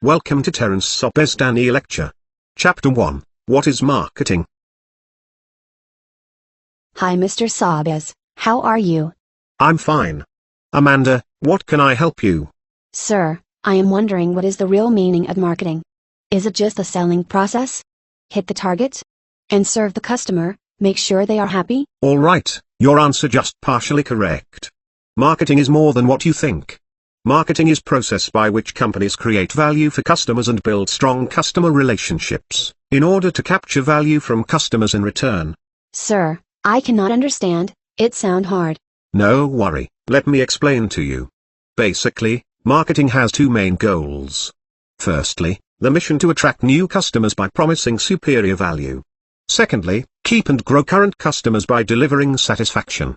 Welcome to Terence Sobesdani Lecture. Chapter 1, What is Marketing? Hi Mr. Sobes, how are you? I'm fine. Amanda, what can I help you? Sir, I am wondering what is the real meaning of marketing? Is it just the selling process? Hit the target? And serve the customer, make sure they are happy? Alright, your answer just partially correct. Marketing is more than what you think. Marketing is process by which companies create value for customers and build strong customer relationships, in order to capture value from customers in return. Sir, I cannot understand, it sounds hard. No worry, let me explain to you. Basically, marketing has two main goals. Firstly, the mission to attract new customers by promising superior value. Secondly, keep and grow current customers by delivering satisfaction.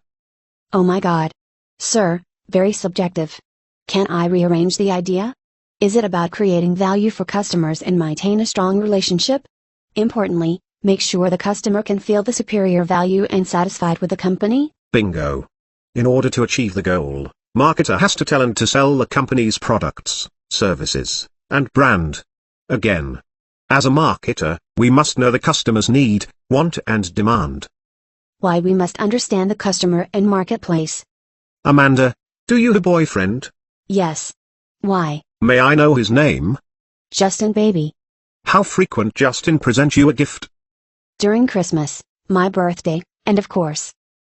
Oh my god. Sir, very subjective. Can I rearrange the idea? Is it about creating value for customers and maintain a strong relationship? Importantly, make sure the customer can feel the superior value and satisfied with the company? Bingo. In order to achieve the goal, marketer has to tell and to sell the company's products, services, and brand. Again, as a marketer, we must know the customer's need, want and demand. Why we must understand the customer and marketplace. Amanda, do you have a boyfriend? Yes. Why? May I know his name? Justin baby. How frequent Justin present you a gift? During Christmas, my birthday, and of course,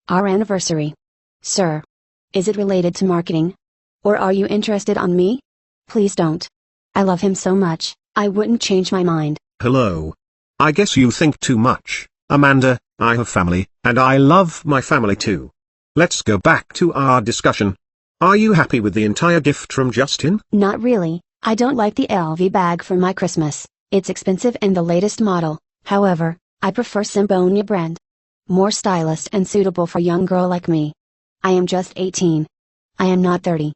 our anniversary. Sir, is it related to marketing? Or are you interested on me? Please don't. I love him so much, I wouldn't change my mind. Hello. I guess you think too much, Amanda. I have family, and I love my family too. Let's go back to our discussion. Are you happy with the entire gift from Justin? Not really, I don't like the LV bag for my Christmas. It's expensive and the latest model. However, I prefer Simbonia brand. More stylish and suitable for a young girl like me. I am just 18. I am not 30.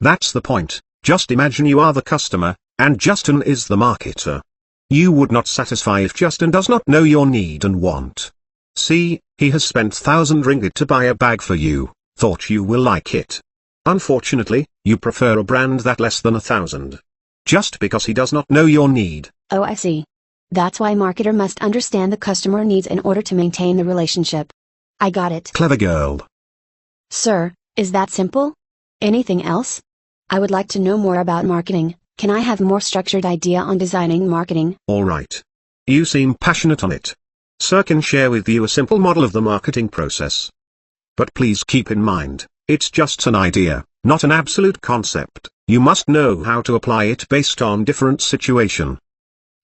That's the point. Just imagine you are the customer, and Justin is the marketer. You would not satisfy if Justin does not know your need and want. See, he has spent 1,000 ringgit to buy a bag for you, thought you will like it. Unfortunately, you prefer a brand that less than 1,000. Just because he does not know your need. Oh, I see. That's why marketer must understand the customer needs in order to maintain the relationship. I got it. Clever girl. Sir, is that simple? Anything else? I would like to know more about marketing. Can I have more structured idea on designing marketing? Alright. You seem passionate on it. Sir can share with you a simple model of the marketing process. But please keep in mind, it's just an idea, not an absolute concept. You must know how to apply it based on different situation.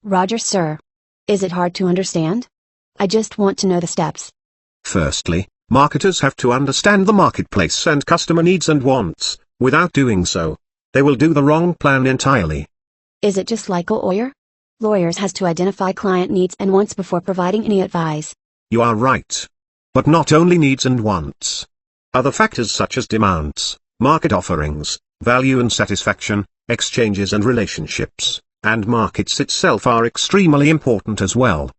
Roger, sir. Is it hard to understand? I just want to know the steps. Firstly, marketers have to understand the marketplace and customer needs and wants. Without doing so, they will do the wrong plan entirely. Is it just like a lawyer? Lawyers has to identify client needs and wants before providing any advice. You are right. But not only needs and wants. Other factors such as demands, market offerings, value and satisfaction, exchanges and relationships, and markets itself are extremely important as well.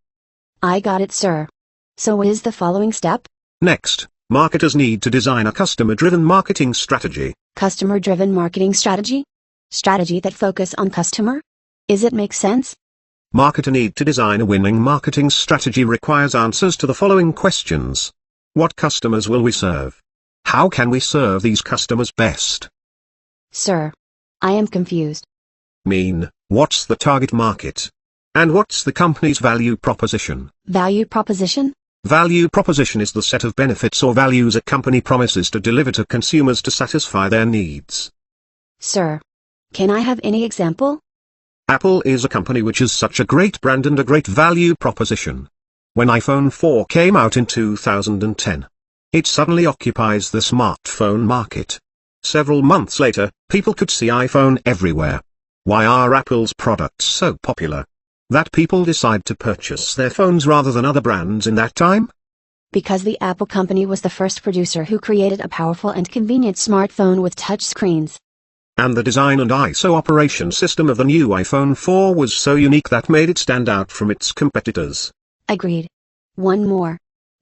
I got it, sir. So what is the following step? Next, marketers need to design a customer-driven marketing strategy. Customer-driven marketing strategy? Strategy that focus on customer? Is it make sense? Marketer need to design a winning marketing strategy requires answers to the following questions. What customers will we serve? How can we serve these customers best? Sir, I am confused. What's the target market? And what's the company's value proposition? Value proposition? Value proposition is the set of benefits or values a company promises to deliver to consumers to satisfy their needs. Sir, can I have any example? Apple is a company which is such a great brand and a great value proposition. When iPhone 4 came out in 2010, it suddenly occupies the smartphone market. Several months later, people could see iPhone everywhere. Why are Apple's products so popular? That people decide to purchase their phones rather than other brands in that time? Because the Apple company was the first producer who created a powerful and convenient smartphone with touch screens. And the design and ISO operation system of the new iPhone 4 was so unique that made it stand out from its competitors. Agreed. One more.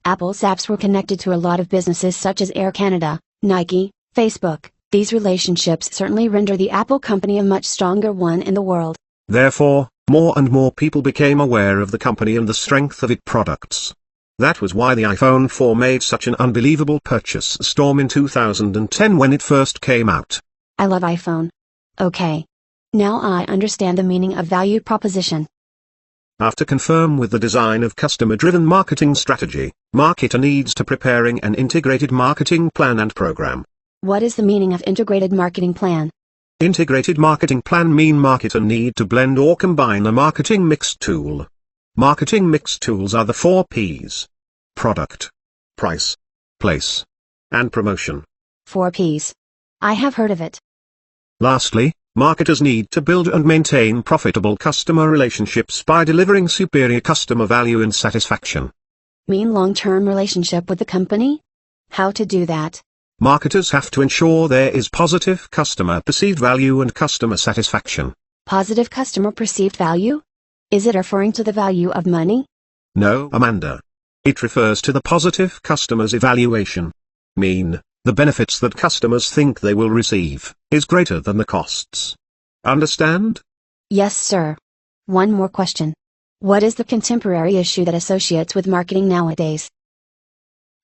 Apple's apps were connected to a lot of businesses such as Air Canada, Nike, Facebook. These relationships certainly render the Apple company a much stronger one in the world. Therefore, more and more people became aware of the company and the strength of its products. That was why the iPhone 4 made such an unbelievable purchase storm in 2010 when it first came out. I love iPhone. Okay. Now I understand the meaning of value proposition. After confirm with the design of customer-driven marketing strategy, marketer needs to preparing an integrated marketing plan and program. What is the meaning of integrated marketing plan? Integrated marketing plan mean marketer need to blend or combine a marketing mix tool. Marketing mix tools are the 4 P's. Product, price, place, and promotion. 4 P's. I have heard of it. Lastly, marketers need to build and maintain profitable customer relationships by delivering superior customer value and satisfaction. Mean long-term relationship with the company? How to do that? Marketers have to ensure there is positive customer perceived value and customer satisfaction. Positive customer perceived value? Is it referring to the value of money? No, Amanda. It refers to the positive customer's evaluation. Mean, the benefits that customers think they will receive, is greater than the costs. Understand? Yes, sir. One more question. What is the contemporary issue that associates with marketing nowadays?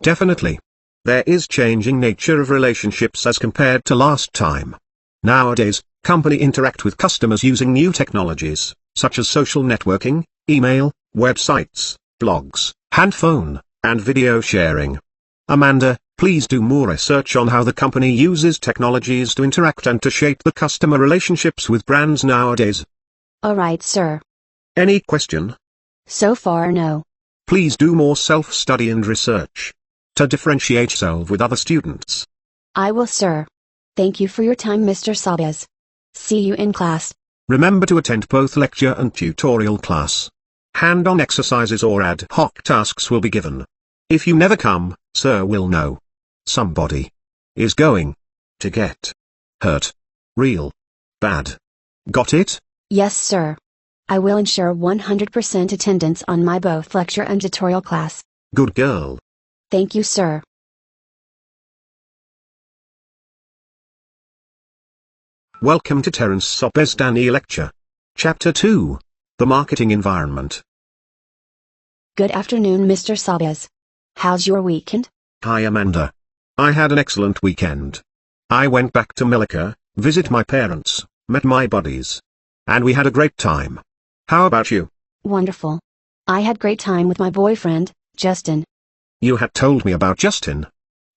Definitely. There is changing nature of relationships as compared to last time. Nowadays, company interact with customers using new technologies, such as social networking, email, websites, blogs, handphone, and video sharing. Amanda, please do more research on how the company uses technologies to interact and to shape the customer relationships with brands nowadays. Alright, sir. Any question? So far, no. Please do more self-study and research to differentiate yourself with other students. I will, sir. Thank you for your time, Mr. Sabias. See you in class. Remember to attend both lecture and tutorial class. Hand-on exercises or ad hoc tasks will be given. If you never come, sir will know. Somebody is going to get hurt. Real bad. Got it? Yes, sir. I will ensure 100% attendance on my both lecture and tutorial class. Good girl. Thank you, sir. Welcome to Terence Sobesdani Lecture. Chapter 2. The Marketing Environment. Good afternoon, Mr. Sabias. How's your weekend? Hi, Amanda. I had an excellent weekend. I went back to Melika, visit my parents, met my buddies. And we had a great time. How about you? Wonderful. I had great time with my boyfriend, Justin. You had told me about Justin.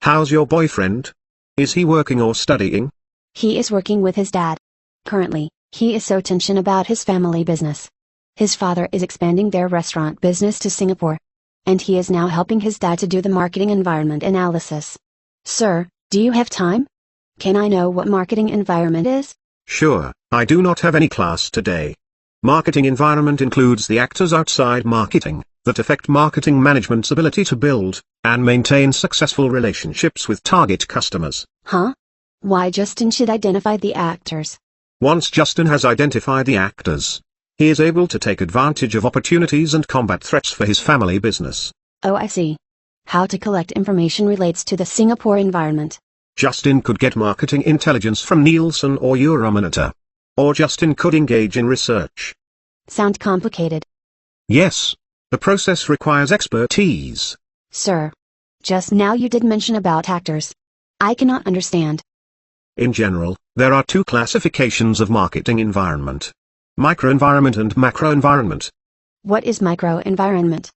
How's your boyfriend? Is he working or studying? He is working with his dad. Currently, he is so tension about his family business. His father is expanding their restaurant business to Singapore. And he is now helping his dad to do the marketing environment analysis. Sir, do you have time? Can I know what marketing environment is? Sure, I do not have any class today. Marketing environment includes the actors outside marketing, that affect marketing management's ability to build and maintain successful relationships with target customers. Huh? Why Justin should identify the actors? Once Justin has identified the actors, he is able to take advantage of opportunities and combat threats for his family business. Oh, I see. How to collect information relates to the Singapore environment. Justin could get marketing intelligence from Nielsen or Euromonitor. Or Justin could engage in research. Sound complicated. Yes. The process requires expertise. Sir. Just now you did mention about actors. I cannot understand. In general, there are 2 classifications of marketing environment. Microenvironment and macroenvironment. What is microenvironment?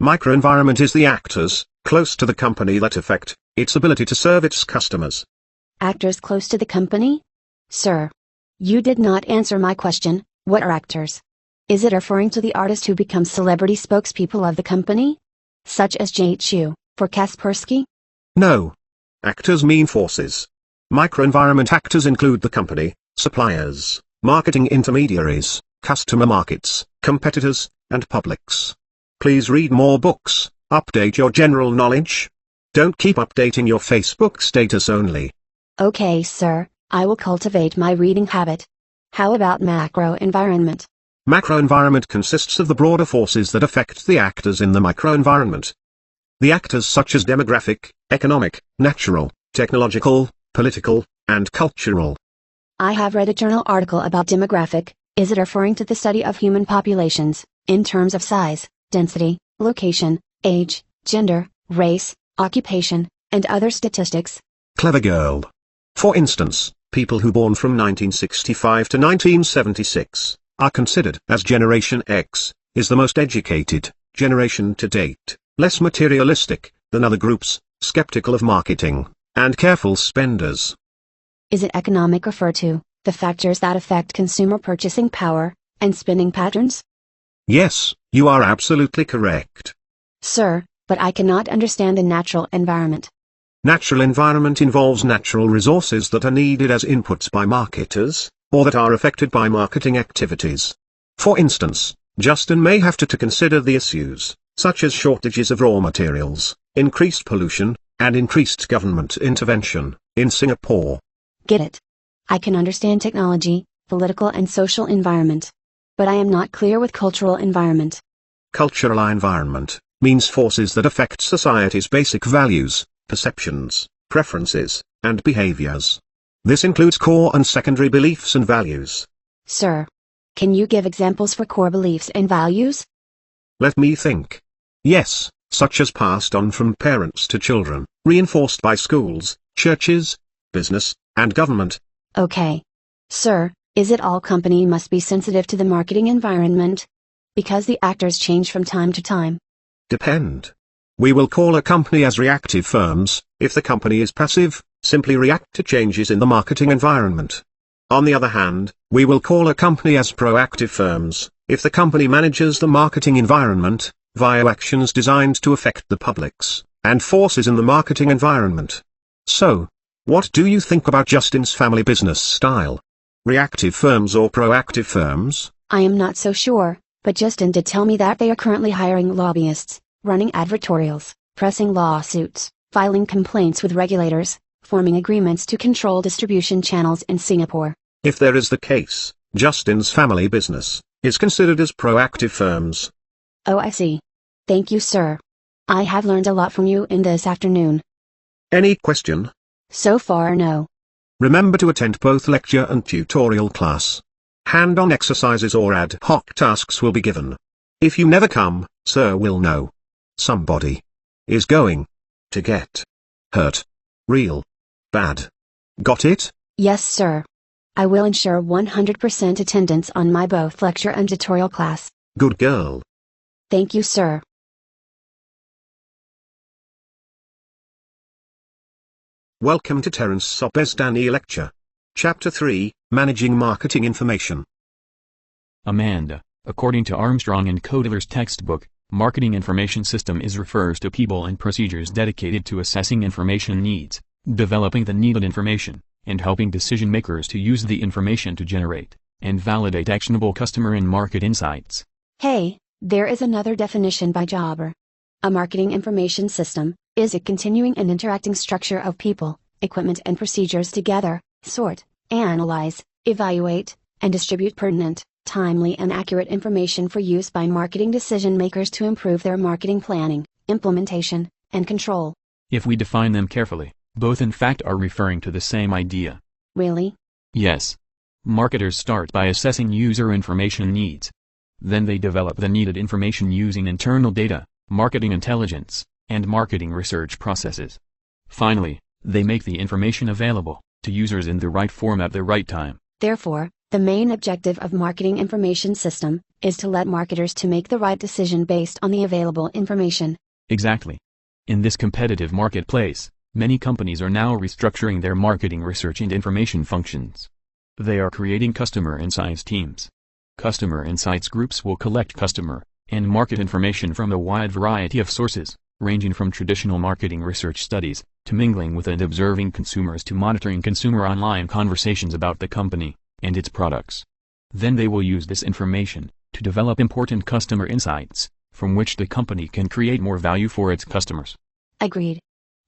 Microenvironment is the actors, close to the company that affect its ability to serve its customers. Actors close to the company? Sir. You did not answer my question, what are actors? Is it referring to the artist who becomes celebrity spokespeople of the company? Such as JHU, for Kaspersky? No. Actors mean forces. Microenvironment actors include the company, suppliers, marketing intermediaries, customer markets, competitors, and publics. Please read more books, update your general knowledge. Don't keep updating your Facebook status only. Okay, sir, I will cultivate my reading habit. How about macro environment? Macroenvironment consists of the broader forces that affect the actors in the microenvironment. The actors such as demographic, economic, natural, technological, political, and cultural. I have read a journal article about demographic, Is it referring to the study of human populations, in terms of size, density, location, age, gender, race, occupation, and other statistics? Clever girl. For instance, people who born from 1965 to 1976 are considered as Generation X, is the most educated generation to date, less materialistic than other groups, skeptical of marketing, and careful spenders. Is it economic refer to the factors that affect consumer purchasing power and spending patterns? Yes, you are absolutely correct. Sir, but I cannot understand the natural environment. Natural environment involves natural resources that are needed as inputs by marketers, or that are affected by marketing activities. For instance, Justin may have to consider the issues, such as shortages of raw materials, increased pollution, and increased government intervention, in Singapore. Get it. I can understand technology, political and social environment. But I am not clear with cultural environment. Cultural environment means forces that affect society's basic values, perceptions, preferences, and behaviors. This includes core and secondary beliefs and values. Sir, can you give examples for core beliefs and values? Let me think. Yes, such as passed on from parents to children, reinforced by schools, churches, business, and government. Okay. Sir, is it all company must be sensitive to the marketing environment? Because the actors change from time to time. Depend. We will call a company as reactive firms, if the company is passive, simply react to changes in the marketing environment. On the other hand, we will call a company as proactive firms, if the company manages the marketing environment, via actions designed to affect the publics, and forces in the marketing environment. So, what do you think about Justin's family business style? Reactive firms or proactive firms? I am not so sure, but Justin did tell me that they are currently hiring lobbyists, running advertorials, pressing lawsuits, filing complaints with regulators, forming agreements to control distribution channels in Singapore. If there is the case, Justin's family business is considered as proactive firms. Oh, I see. Thank you, sir. I have learned a lot from you in this afternoon. Any question? So far, no. Remember to attend both lecture and tutorial class. Hand-on exercises or ad hoc tasks will be given. If you never come, sir will know. Somebody is going to get hurt. Real bad. Got it? Yes, sir. I will ensure 100% attendance on my both lecture and tutorial class. Good girl. Thank you, sir. Welcome to Terence Sobesdani Lecture. Chapter 3, Managing Marketing Information. Amanda, according to Armstrong and Kotler's textbook, marketing information system refers to people and procedures dedicated to assessing information needs, developing the needed information, and helping decision makers to use the information to generate and validate actionable customer and market insights. Hey, there is another definition by Jobber. A marketing information system is a continuing and interacting structure of people, equipment and procedures together, sort, analyze, evaluate, and distribute pertinent, timely and accurate information for use by marketing decision makers to improve their marketing planning, implementation, and control. If we define them carefully, both in fact are referring to the same idea. Really? Yes. Marketers start by assessing user information needs. Then they develop the needed information using internal data, marketing intelligence, and marketing research processes. Finally, they make the information available to users in the right form at the right time. Therefore, the main objective of marketing information system is to let marketers to make the right decision based on the available information. Exactly. In this competitive marketplace, many companies are now restructuring their marketing research and information functions. They are creating customer insights teams. Customer insights groups will collect customer and market information from a wide variety of sources, ranging from traditional marketing research studies, to mingling with and observing consumers to monitoring consumer online conversations about the company and its products. Then they will use this information to develop important customer insights, from which the company can create more value for its customers. Agreed.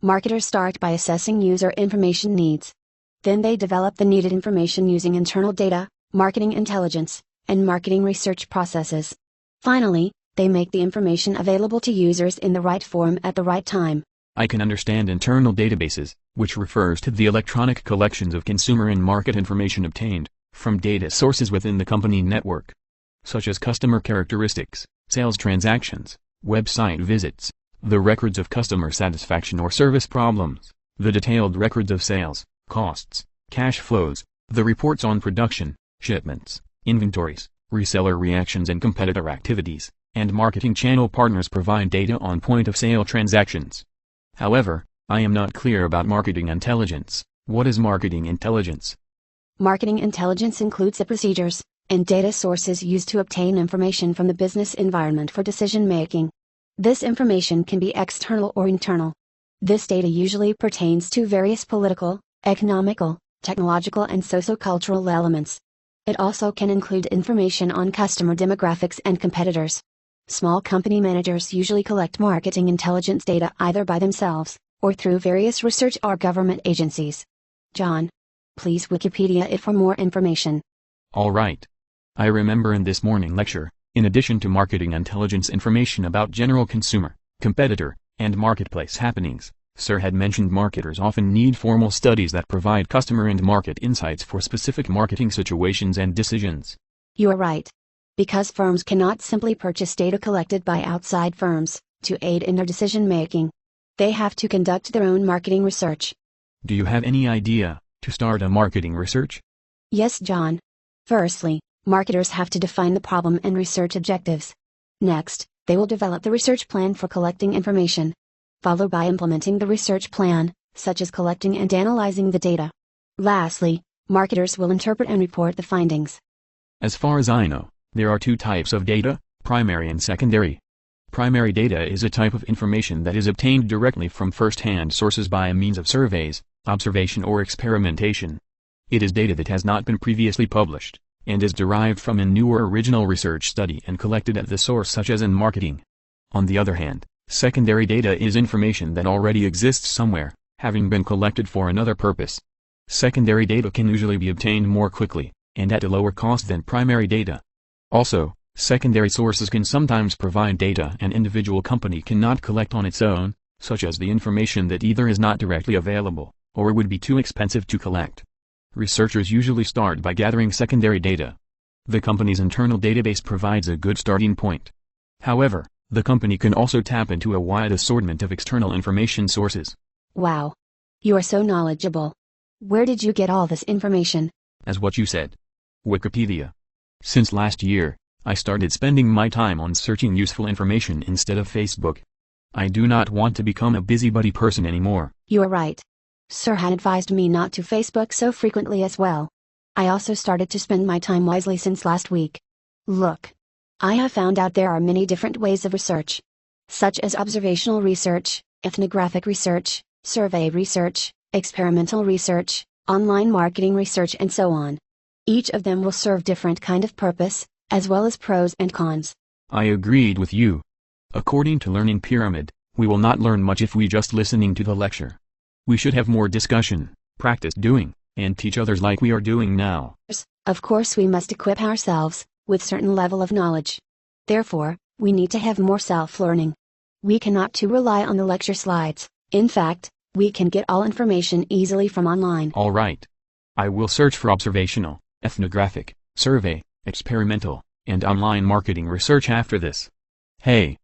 Marketers start by assessing user information needs. Then they develop the needed information using internal data, marketing intelligence, and marketing research processes. Finally, they make the information available to users in the right form at the right time. I can understand internal databases, which refers to the electronic collections of consumer and market information obtained from data sources within the company network, such as customer characteristics, sales transactions, website visits, the records of customer satisfaction or service problems, the detailed records of sales, costs, cash flows, the reports on production, shipments, inventories, reseller reactions and competitor activities, and marketing channel partners provide data on point-of-sale transactions. However, I am not clear about marketing intelligence. What is marketing intelligence? Marketing intelligence includes the procedures and data sources used to obtain information from the business environment for decision making. This information can be external or internal. This data usually pertains to various political, economical, technological and socio-cultural elements. It also can include information on customer demographics and competitors. Small company managers usually collect marketing intelligence data either by themselves, or through various research or government agencies. John, please Wikipedia it for more information. All right. I remember in this morning lecture, in addition to marketing intelligence information about general consumer, competitor, and marketplace happenings, Sir had mentioned marketers often need formal studies that provide customer and market insights for specific marketing situations and decisions. You are right. Because firms cannot simply purchase data collected by outside firms to aid in their decision making. They have to conduct their own marketing research. Do you have any idea to start a marketing research? Yes, John. Firstly, marketers have to define the problem and research objectives. Next, they will develop the research plan for collecting information, followed by implementing the research plan, such as collecting and analyzing the data. Lastly, marketers will interpret and report the findings. As far as I know, there are two types of data, primary and secondary. Primary data is a type of information that is obtained directly from first-hand sources by means of surveys, observation or experimentation. It is data that has not been previously published, and is derived from a new or original research study and collected at the source such as in marketing. On the other hand, secondary data is information that already exists somewhere, having been collected for another purpose. Secondary data can usually be obtained more quickly, and at a lower cost than primary data. Also, secondary sources can sometimes provide data an individual company cannot collect on its own, such as the information that either is not directly available, or would be too expensive to collect. Researchers usually start by gathering secondary data. The company's internal database provides a good starting point. However, the company can also tap into a wide assortment of external information sources. Wow. You are so knowledgeable. Where did you get all this information? As what you said. Wikipedia. Since last year, I started spending my time on searching useful information instead of Facebook. I do not want to become a busybody person anymore. You are right. Sir had advised me not to Facebook so frequently as well. I also started to spend my time wisely since last week. Look. I have found out there are many different ways of research, such as observational research, ethnographic research, survey research, experimental research, online marketing research and so on. Each of them will serve different kind of purpose, as well as pros and cons. I agreed with you. According to Learning Pyramid, we will not learn much if we just listening to the lecture. We should have more discussion, practice doing, and teach others like we are doing now. Of course we must equip ourselves with certain level of knowledge. Therefore, we need to have more self-learning. We cannot too rely on the lecture slides. In fact, we can get all information easily from online. All right. I will search for observational, ethnographic, survey, experimental, and online marketing research after this. Hey!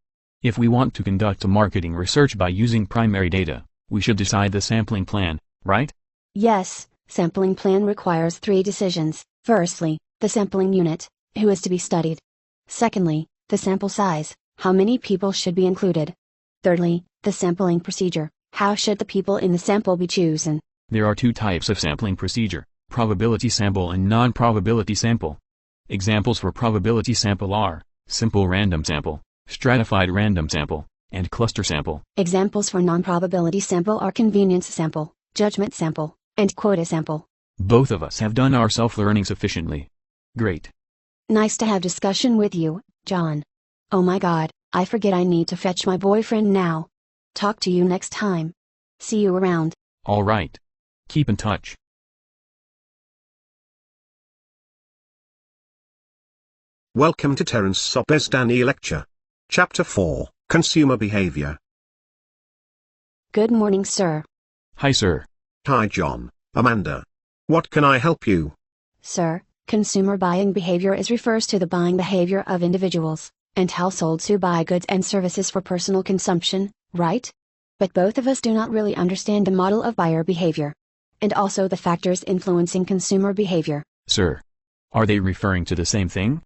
If we want to conduct a marketing research by using primary data, we should decide the sampling plan, right? Yes, sampling plan requires 3 decisions. Firstly, the sampling unit, who is to be studied. Secondly, the sample size, how many people should be included. Thirdly, the sampling procedure, how should the people in the sample be chosen. There are 2 types of sampling procedure, probability sample and non-probability sample. Examples for probability sample are simple random sample, stratified random sample, and cluster sample. Examples for non-probability sample are convenience sample, judgment sample, and quota sample. Both of us have done our self-learning sufficiently. Great. Nice to have discussion with you, John. Oh my god, I forget I need to fetch my boyfriend now. Talk to you next time. See you around. All right. Keep in touch. Welcome to Terence Sobesdani Lecture. Chapter 4, Consumer Behavior. Good morning, sir. Hi, sir. Hi, John. Amanda. What can I help you? Sir, consumer buying behavior refers to the buying behavior of individuals and households who buy goods and services for personal consumption, right? But both of us do not really understand the model of buyer behavior. And also the factors influencing consumer behavior. Sir, are they referring to the same thing?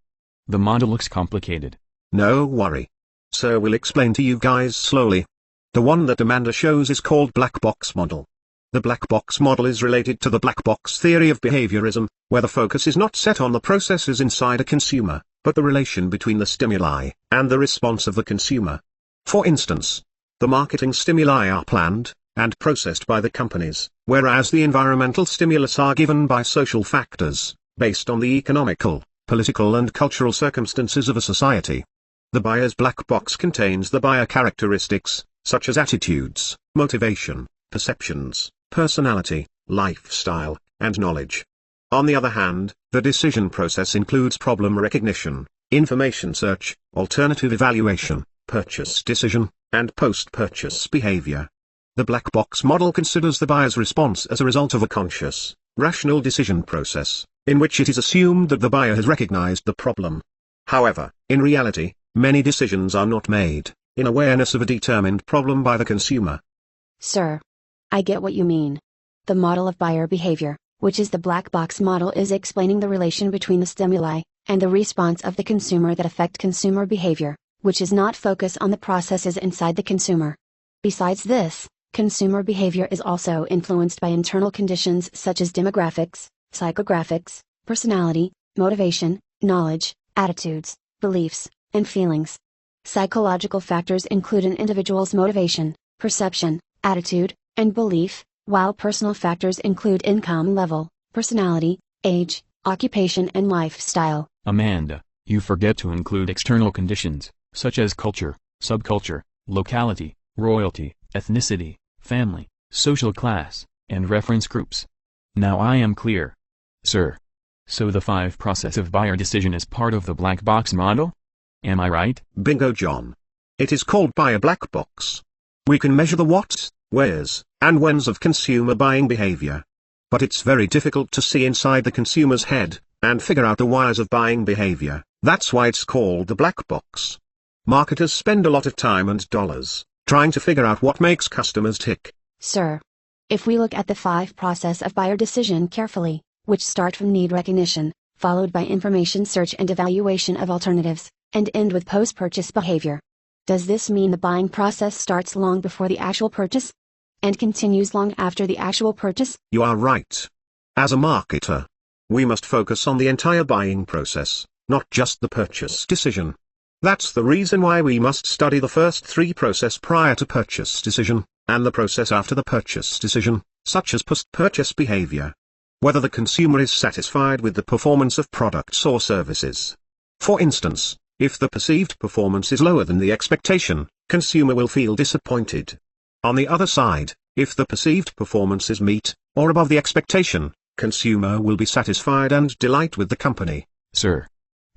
The model looks complicated. No worry. So we'll explain to you guys slowly. The one that Amanda shows is called black box model. The black box model is related to the black box theory of behaviorism, where the focus is not set on the processes inside a consumer, but the relation between the stimuli and the response of the consumer. For instance, the marketing stimuli are planned and processed by the companies, whereas the environmental stimulus are given by social factors, based on the economical, political and cultural circumstances of a society. The buyer's black box contains the buyer characteristics, such as attitudes, motivation, perceptions, personality, lifestyle, and knowledge. On the other hand, the decision process includes problem recognition, information search, alternative evaluation, purchase decision, and post-purchase behavior. The black box model considers the buyer's response as a result of a conscious, rational decision process, in which it is assumed that the buyer has recognized the problem. However, in reality, many decisions are not made in awareness of a determined problem by the consumer. Sir, I get what you mean. The model of buyer behavior, which is the black box model, is explaining the relation between the stimuli and the response of the consumer that affect consumer behavior, which is not focused on the processes inside the consumer. Besides this, consumer behavior is also influenced by internal conditions such as demographics, psychographics, personality, motivation, knowledge, attitudes, beliefs, and feelings. Psychological factors include an individual's motivation, perception, attitude, and belief, while personal factors include income level, personality, age, occupation and lifestyle. Amanda, you forget to include external conditions, such as culture, subculture, locality, royalty, ethnicity, family, social class, and reference groups. Now I am clear. Sir. So the 5 process of buyer decision is part of the black box model? Am I right? Bingo, John. It is called buyer black box. We can measure the whats, wheres, and whens of consumer buying behavior. But it's very difficult to see inside the consumer's head and figure out the whys of buying behavior. That's why it's called the black box. Marketers spend a lot of time and dollars trying to figure out what makes customers tick. Sir, if we look at the 5 process of buyer decision carefully, which start from need recognition, followed by information search and evaluation of alternatives, and end with post-purchase behavior. Does this mean the buying process starts long before the actual purchase? And continues long after the actual purchase? You are right. As a marketer, we must focus on the entire buying process, not just the purchase decision. That's the reason why we must study the first 3 process prior to purchase decision, and the process after the purchase decision, such as post-purchase behavior. Whether the consumer is satisfied with the performance of products or services. For instance, if the perceived performance is lower than the expectation, consumer will feel disappointed. On the other side, if the perceived performance is meet, or above the expectation, consumer will be satisfied and delight with the company. Sir.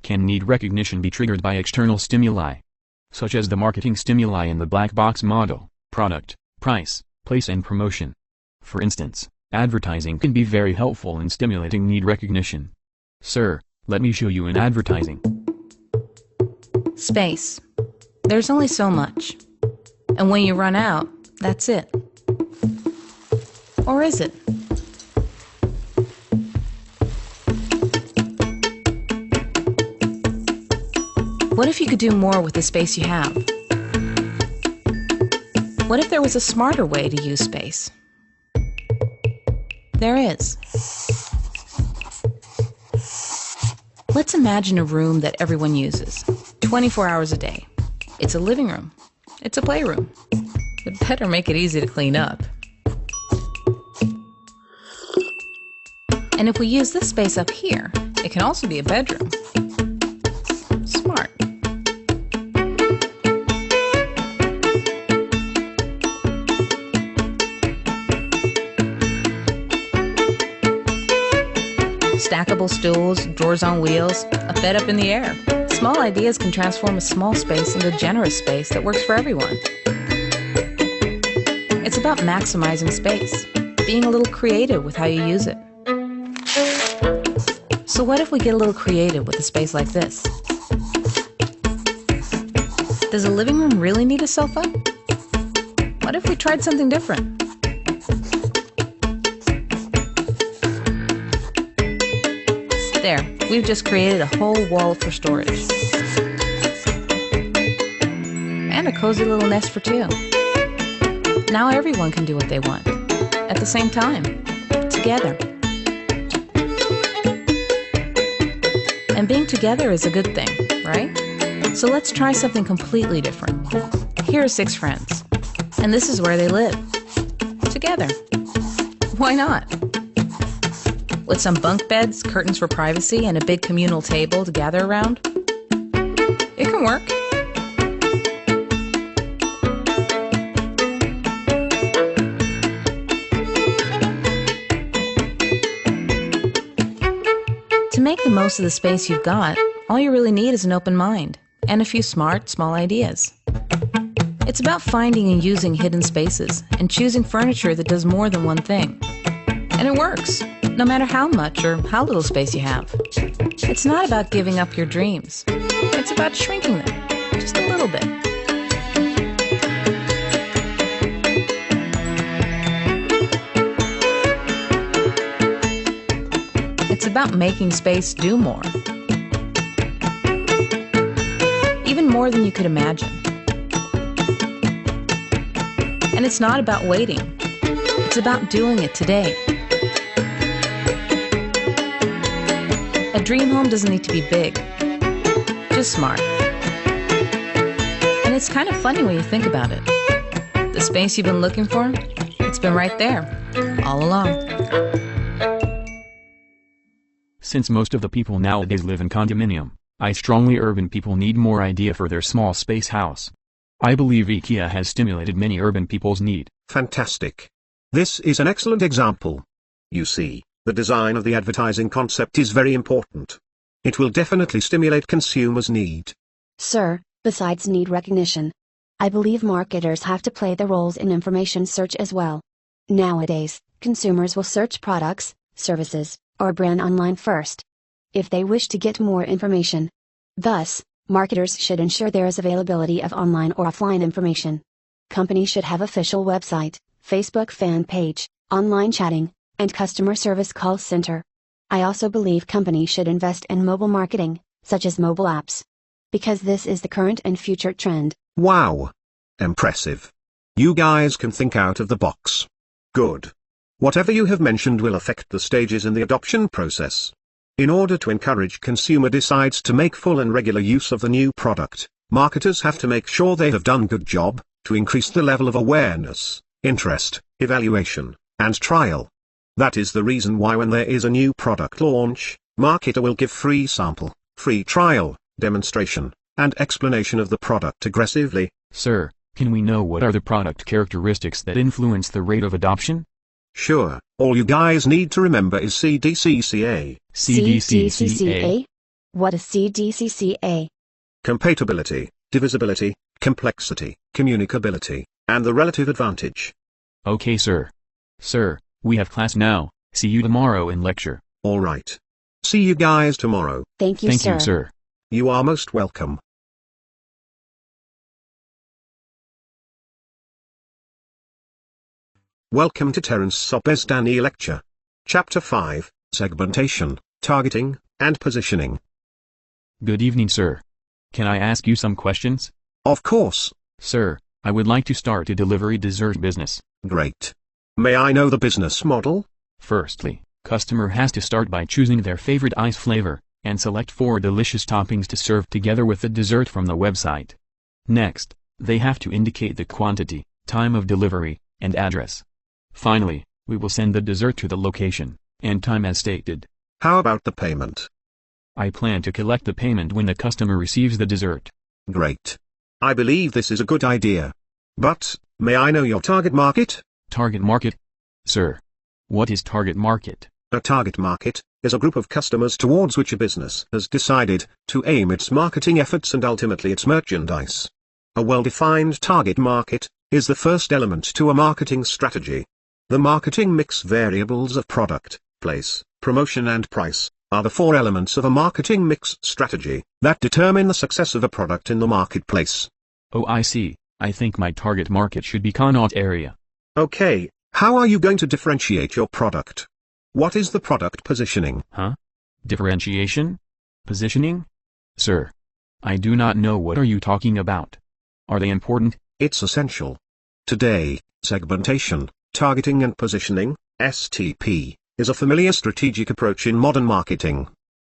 Can need recognition be triggered by external stimuli? Such as the marketing stimuli in the black box model, product, price, place and promotion. For instance, advertising can be very helpful in stimulating need recognition. Sir, let me show you an advertising. Space. There's only so much. And when you run out, that's it. Or is it? What if you could do more with the space you have? What if there was a smarter way to use space? There is. Let's imagine a room that everyone uses, 24 hours a day. It's a living room. It's a playroom. It better make it easy to clean up. And if we use this space up here, it can also be a bedroom. Smart. Stackable stools, drawers on wheels, a bed up in the air. Small ideas can transform a small space into a generous space that works for everyone. It's about maximizing space, being a little creative with how you use it. So what if we get a little creative with a space like this? Does a living room really need a sofa? What if we tried something different? There, we've just created a whole wall for storage. And a cozy little nest for two. Now everyone can do what they want, at the same time, together. And being together is a good thing, right? So let's try something completely different. Here are 6 friends, and this is where they live. Together. Why not? With some bunk beds, curtains for privacy, and a big communal table to gather around. It can work. To make the most of the space you've got, all you really need is an open mind and a few smart, small ideas. It's about finding and using hidden spaces and choosing furniture that does more than one thing. And it works, no matter how much or how little space you have. It's not about giving up your dreams. It's about shrinking them, just a little bit. It's about making space do more. Even more than you could imagine. And it's not about waiting. It's about doing it today. A dream home doesn't need to be big, just smart. And it's kind of funny when you think about it. The space you've been looking for, it's been right there, all along. Since most of the people nowadays live in condominium, I strongly urban people need more idea for their small space house. I believe IKEA has stimulated many urban people's need. Fantastic. This is an excellent example. You see, the design of the advertising concept is very important. It will definitely stimulate consumers' need. Sir, besides need recognition, I believe marketers have to play the roles in information search as well. Nowadays, consumers will search products, services, or brand online first, if they wish to get more information. Thus, marketers should ensure there is availability of online or offline information. Companies should have official website, Facebook fan page, online chatting, and customer service call center. I also believe companies should invest in mobile marketing, such as mobile apps. Because this is the current and future trend. Wow! Impressive. You guys can think out of the box. Good. Whatever you have mentioned will affect the stages in the adoption process. In order to encourage consumer decides to make full and regular use of the new product, marketers have to make sure they have done good job, to increase the level of awareness, interest, evaluation, and trial. That is the reason why when there is a new product launch, marketer will give free sample, free trial, demonstration, and explanation of the product aggressively. Sir, can we know what are the product characteristics that influence the rate of adoption? Sure, all you guys need to remember is CDCCA. CDCCA? What is CDCCA? Compatibility, divisibility, complexity, communicability, and the relative advantage. Okay, sir. Sir, we have class now. See you tomorrow in lecture. Alright. See you guys tomorrow. Thank you, Thank sir. you, sir. You are most welcome. Welcome to Terence Sobesdani Lecture. Chapter 5, Segmentation, Targeting, and Positioning. Good evening, sir. Can I ask you some questions? Of course. Sir, I would like to start a delivery dessert business. Great. May I know the business model? Firstly, customer has to start by choosing their favorite ice flavor, and select 4 delicious toppings to serve together with the dessert from the website. Next, they have to indicate the quantity, time of delivery, and address. Finally, we will send the dessert to the location and time as stated. How about the payment? I plan to collect the payment when the customer receives the dessert. Great. I believe this is a good idea. But, may I know your target market? Target market? Sir, what is target market? A target market is a group of customers towards which a business has decided to aim its marketing efforts and ultimately its merchandise. A well-defined target market is the first element to a marketing strategy. The marketing mix variables of product, place, promotion and price are the four elements of a marketing mix strategy that determine the success of a product in the marketplace. Oh, I see. I think my target market should be Connaught area. Okay, how are you going to differentiate your product? What is the product positioning? Huh? Differentiation? Positioning? Sir, I do not know what are you talking about. Are they important? It's essential. Today, segmentation, targeting and positioning, STP, is a familiar strategic approach in modern marketing.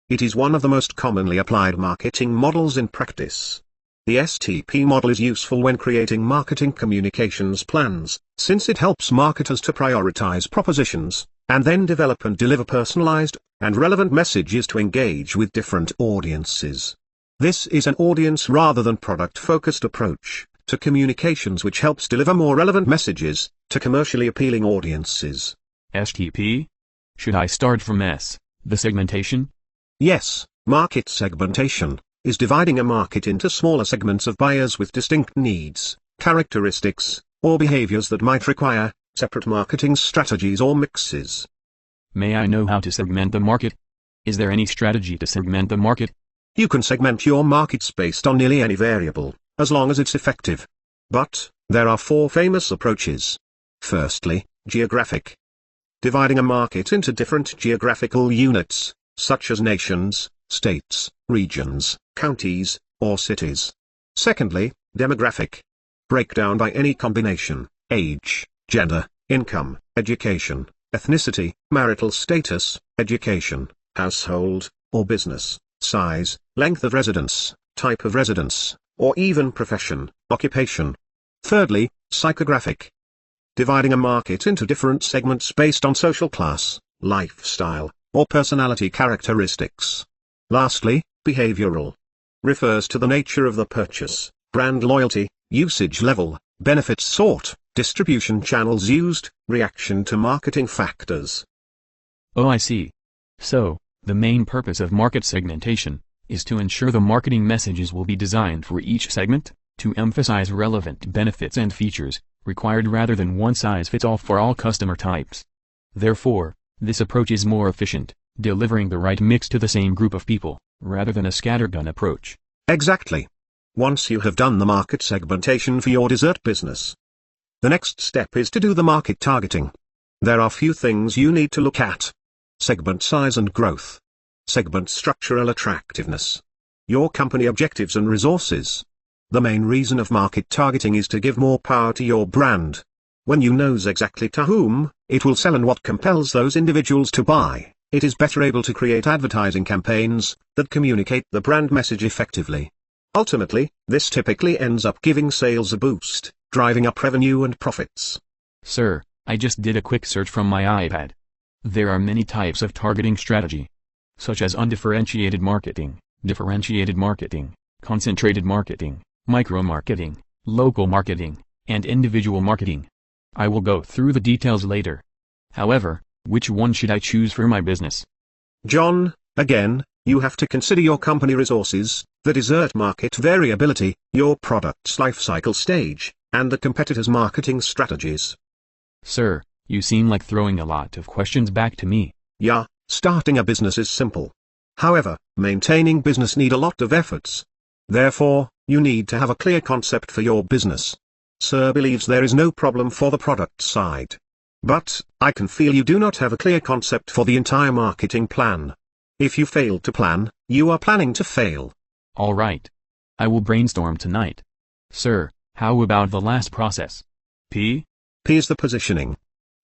It is one of the most commonly applied marketing models in practice. The STP model is useful when creating marketing communications plans, since it helps marketers to prioritize propositions, and then develop and deliver personalized and relevant messages to engage with different audiences. This is an audience rather than product-focused approach to communications which helps deliver more relevant messages to commercially appealing audiences. STP? Should I start from S, the segmentation? Yes, market segmentation is dividing a market into smaller segments of buyers with distinct needs, characteristics, or behaviors that might require separate marketing strategies or mixes. May I know how to segment the market? Is there any strategy to segment the market? You can segment your markets based on nearly any variable, as long as it's effective. But there are four famous approaches. Firstly, geographic. Dividing a market into different geographical units, such as nations, states, regions, counties, or cities. Secondly, demographic. Breakdown by any combination, age, gender, income, education, ethnicity, marital status, education, household, or business, size, length of residence, type of residence, or even profession, occupation. Thirdly, psychographic. Dividing a market into different segments based on social class, lifestyle, or personality characteristics. Lastly, behavioral. Refers to the nature of the purchase, brand loyalty, usage level, benefits sought, distribution channels used, reaction to marketing factors. Oh, I see. So, the main purpose of market segmentation is to ensure the marketing messages will be designed for each segment, to emphasize relevant benefits and features, required rather than one-size-fits-all for all customer types. Therefore, this approach is more efficient, delivering the right mix to the same group of people, rather than a scattergun approach. Exactly. Once you have done the market segmentation for your dessert business, the next step is to do the market targeting. There are few things you need to look at. Segment size and growth. Segment structural attractiveness. Your company objectives and resources. The main reason of market targeting is to give more power to your brand. When you knows exactly to whom it will sell and what compels those individuals to buy, it is better able to create advertising campaigns that communicate the brand message effectively. Ultimately, this typically ends up giving sales a boost, driving up revenue and profits. Sir, I just did a quick search from my iPad. There are many types of targeting strategy, such as undifferentiated marketing, differentiated marketing, concentrated marketing, micro-marketing, local marketing, and individual marketing. I will go through the details later. However, which one should I choose for my business? John, again, you have to consider your company resources, the dessert market variability, your product's life cycle stage, and the competitor's marketing strategies. Sir, you seem like throwing a lot of questions back to me. Yeah, starting a business is simple. However, maintaining business need a lot of efforts. Therefore, you need to have a clear concept for your business. Sir believes there is no problem for the product side. But, I can feel you do not have a clear concept for the entire marketing plan. If you fail to plan, you are planning to fail. All right. I will brainstorm tonight. Sir, how about the last process? P? P is the positioning.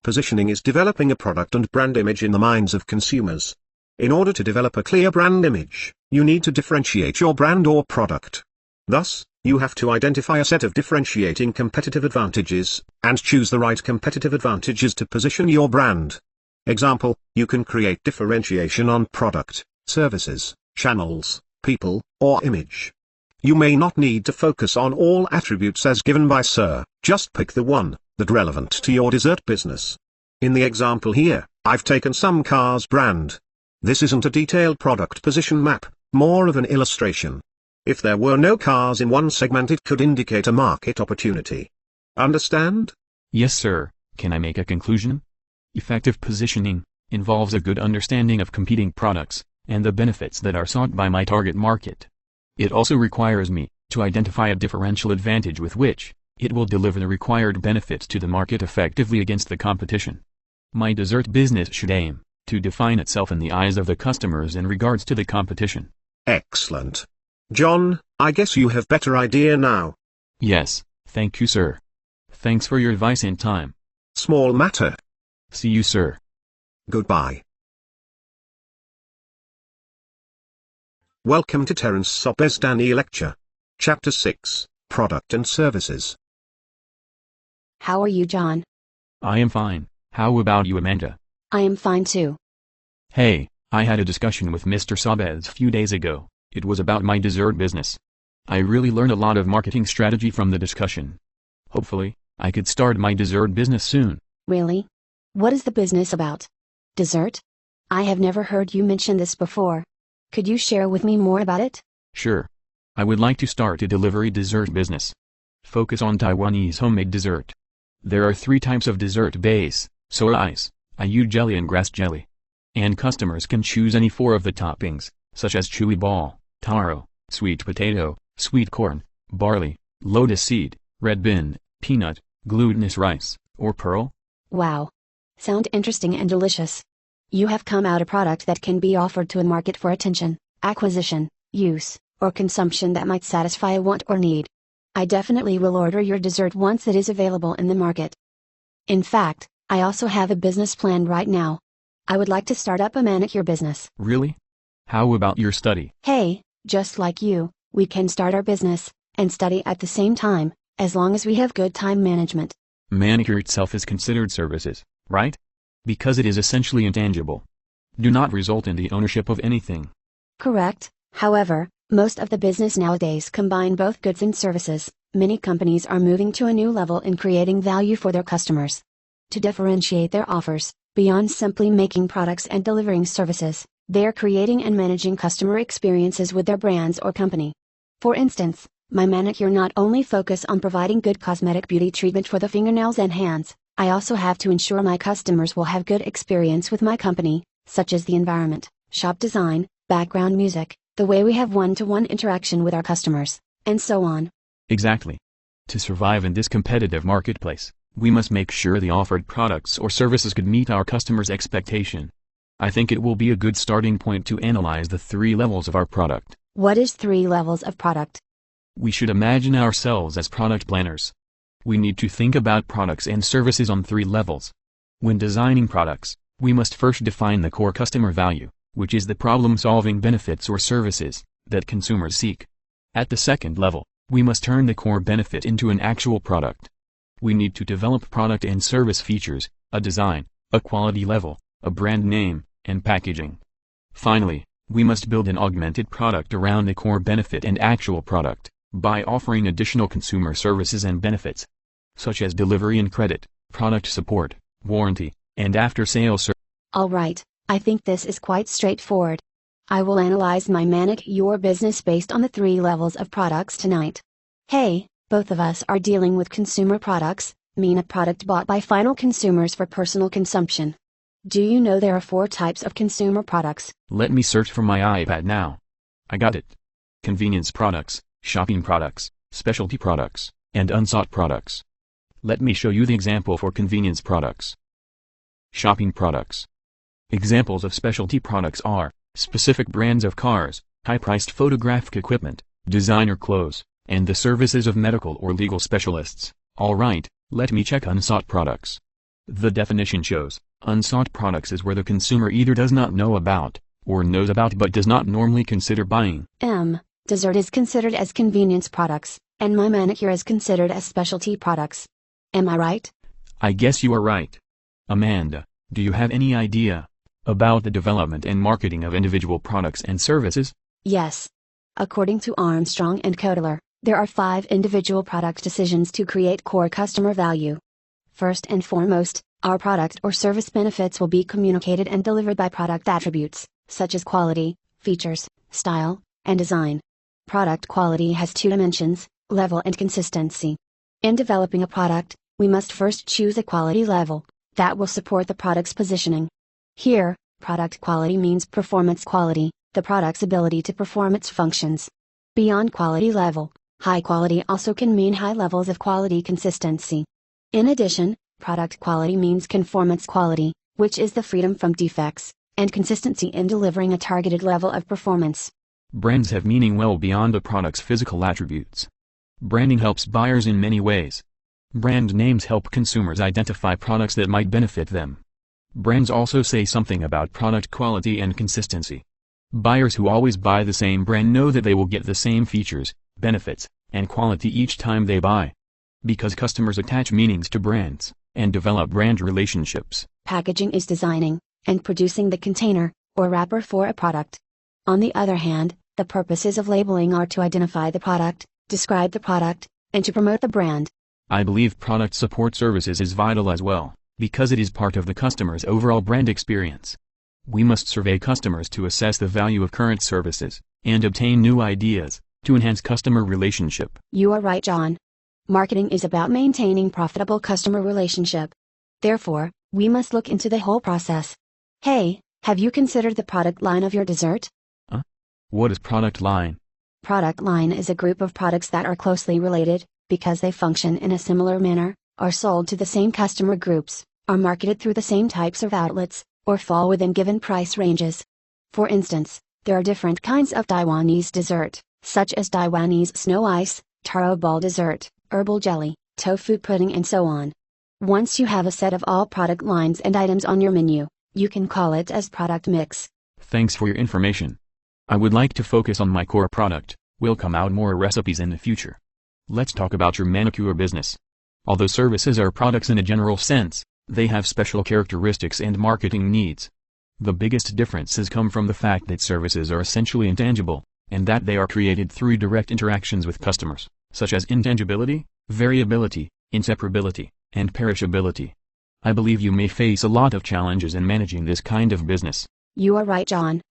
Positioning is developing a product and brand image in the minds of consumers. In order to develop a clear brand image, you need to differentiate your brand or product. Thus, you have to identify a set of differentiating competitive advantages, and choose the right competitive advantages to position your brand. Example, you can create differentiation on product, services, channels, people, or image. You may not need to focus on all attributes as given by Sir, just pick the one that's relevant to your dessert business. In the example here, I've taken some cars brand. This isn't a detailed product position map, more of an illustration. If there were no cars in one segment, it could indicate a market opportunity. Understand? Yes, sir. Can I make a conclusion? Effective positioning involves a good understanding of competing products, and the benefits that are sought by my target market. It also requires me to identify a differential advantage with which it will deliver the required benefits to the market effectively against the competition. My dessert business should aim to define itself in the eyes of the customers in regards to the competition. Excellent. John, I guess you have better idea now. Yes, thank you, sir. Thanks for your advice and time. Small matter. See you, sir. Goodbye. Welcome to Terence Sobesdani Lecture. Chapter 6, Product and Services. How are you, John? I am fine. How about you, Amanda? I am fine too. Hey, I had a discussion with Mr. Sobes a few days ago. It was about my dessert business. I really learned a lot of marketing strategy from the discussion. Hopefully, I could start my dessert business soon. Really? What is the business about? Dessert? I have never heard you mention this before. Could you share with me more about it? Sure. I would like to start a delivery dessert business. Focus on Taiwanese homemade dessert. There are 3 types of dessert base: soy ice, ayu jelly and grass jelly. And customers can choose any 4 of the toppings, such as chewy ball, taro, sweet potato, sweet corn, barley, lotus seed, red bean, peanut, glutinous rice, or pearl. Wow. Sound interesting and delicious. You have come out a product that can be offered to a market for attention, acquisition, use, or consumption that might satisfy a want or need. I definitely will order your dessert once it is available in the market. In fact, I also have a business plan right now. I would like to start up a manicure business. Really? How about your study? Hey, just like you, we can start our business and study at the same time, as long as we have good time management. Manicure itself is considered services, right? Because it is essentially intangible. Do not result in the ownership of anything. Correct. However, most of the business nowadays combine both goods and services. Many companies are moving to a new level in creating value for their customers. To differentiate their offers, beyond simply making products and delivering services, they are creating and managing customer experiences with their brands or company. For instance, my manicure not only focus on providing good cosmetic beauty treatment for the fingernails and hands, I also have to ensure my customers will have good experience with my company, such as the environment, shop design, background music, the way we have one-to-one interaction with our customers, and so on. Exactly. To survive in this competitive marketplace, we must make sure the offered products or services could meet our customers' expectation. I think it will be a good starting point to analyze the 3 levels of our product. What is 3 levels of product? We should imagine ourselves as product planners. We need to think about products and services on 3 levels. When designing products, we must first define the core customer value, which is the problem-solving benefits or services that consumers seek. At the second level, we must turn the core benefit into an actual product. We need to develop product and service features, a design, a quality level, a brand name, and packaging. Finally, we must build an augmented product around the core benefit and actual product, by offering additional consumer services and benefits, such as delivery and credit, product support, warranty, and after-sales service. Alright, I think this is quite straightforward. I will analyze my manicure business based on the 3 levels of products tonight. Hey, both of us are dealing with consumer products, mean a product bought by final consumers for personal consumption. Do you know there are 4 types of consumer products? Let me search for my iPad now. I got it. Convenience products, shopping products, specialty products, and unsought products. Let me show you the example for convenience products. Shopping products. Examples of specialty products are specific brands of cars, high-priced photographic equipment, designer clothes, and the services of medical or legal specialists. Alright, let me check unsought products. The definition shows, unsought products is where the consumer either does not know about, or knows about but does not normally consider buying. Dessert is considered as convenience products, and my manicure is considered as specialty products. Am I right? I guess you are right. Amanda, do you have any idea about the development and marketing of individual products and services? Yes. According to Armstrong and Kotler, there are 5 individual product decisions to create core customer value. First and foremost, our product or service benefits will be communicated and delivered by product attributes, such as quality, features, style, and design. Product quality has 2 dimensions, level and consistency. In developing a product, we must first choose a quality level that will support the product's positioning. Here, Product quality means performance quality, the product's ability to perform its functions. Beyond quality level, high quality also can mean high levels of quality consistency. In addition, product quality means conformance quality, which is the freedom from defects, and consistency in delivering a targeted level of performance. Brands have meaning well beyond a product's physical attributes. Branding helps buyers in many ways. Brand names help consumers identify products that might benefit them. Brands also say something about product quality and consistency. Buyers who always buy the same brand know that they will get the same features, benefits, and quality each time they buy. Because customers attach meanings to brands, and develop brand relationships. Packaging is designing and producing the container, or wrapper for a product. On the other hand, the purposes of labeling are to identify the product, describe the product, and to promote the brand. I believe product support services is vital as well, because it is part of the customer's overall brand experience. We must survey customers to assess the value of current services, and obtain new ideas, to enhance customer relationship. You are right, John. Marketing is about maintaining profitable customer relationship. Therefore, we must look into the whole process. Hey, have you considered the product line of your dessert? What is product line? Product line is a group of products that are closely related, because they function in a similar manner, are sold to the same customer groups, are marketed through the same types of outlets, or fall within given price ranges. For instance, there are different kinds of Taiwanese dessert, such as Taiwanese snow ice, taro ball dessert, herbal jelly, tofu pudding and so on. Once you have a set of all product lines and items on your menu, you can call it as product mix. Thanks for your information. I would like to focus on my core product. Will come out more recipes in the future. Let's talk about your manicure business. Although services are products in a general sense, they have special characteristics and marketing needs. The biggest differences come from the fact that services are essentially intangible, and that they are created through direct interactions with customers, such as intangibility, variability, inseparability, and perishability. I believe you may face a lot of challenges in managing this kind of business. You are right, John.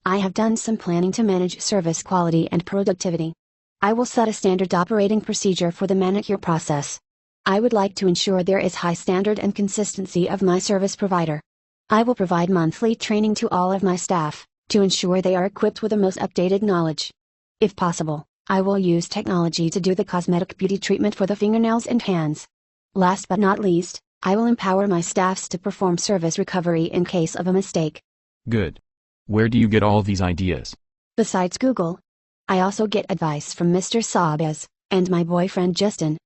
I have done some planning to manage service quality and productivity. I will set a standard operating procedure for the manicure process. I would like to ensure there is high standard and consistency of my service provider. I will provide monthly training to all of my staff, to ensure they are equipped with the most updated knowledge. If possible, I will use technology to do the cosmetic beauty treatment for the fingernails and hands. Last but not least, I will empower my staffs to perform service recovery in case of a mistake. Good. Where do you get all these ideas? Besides Google, I also get advice from Mr. Sabez, and my boyfriend Justin.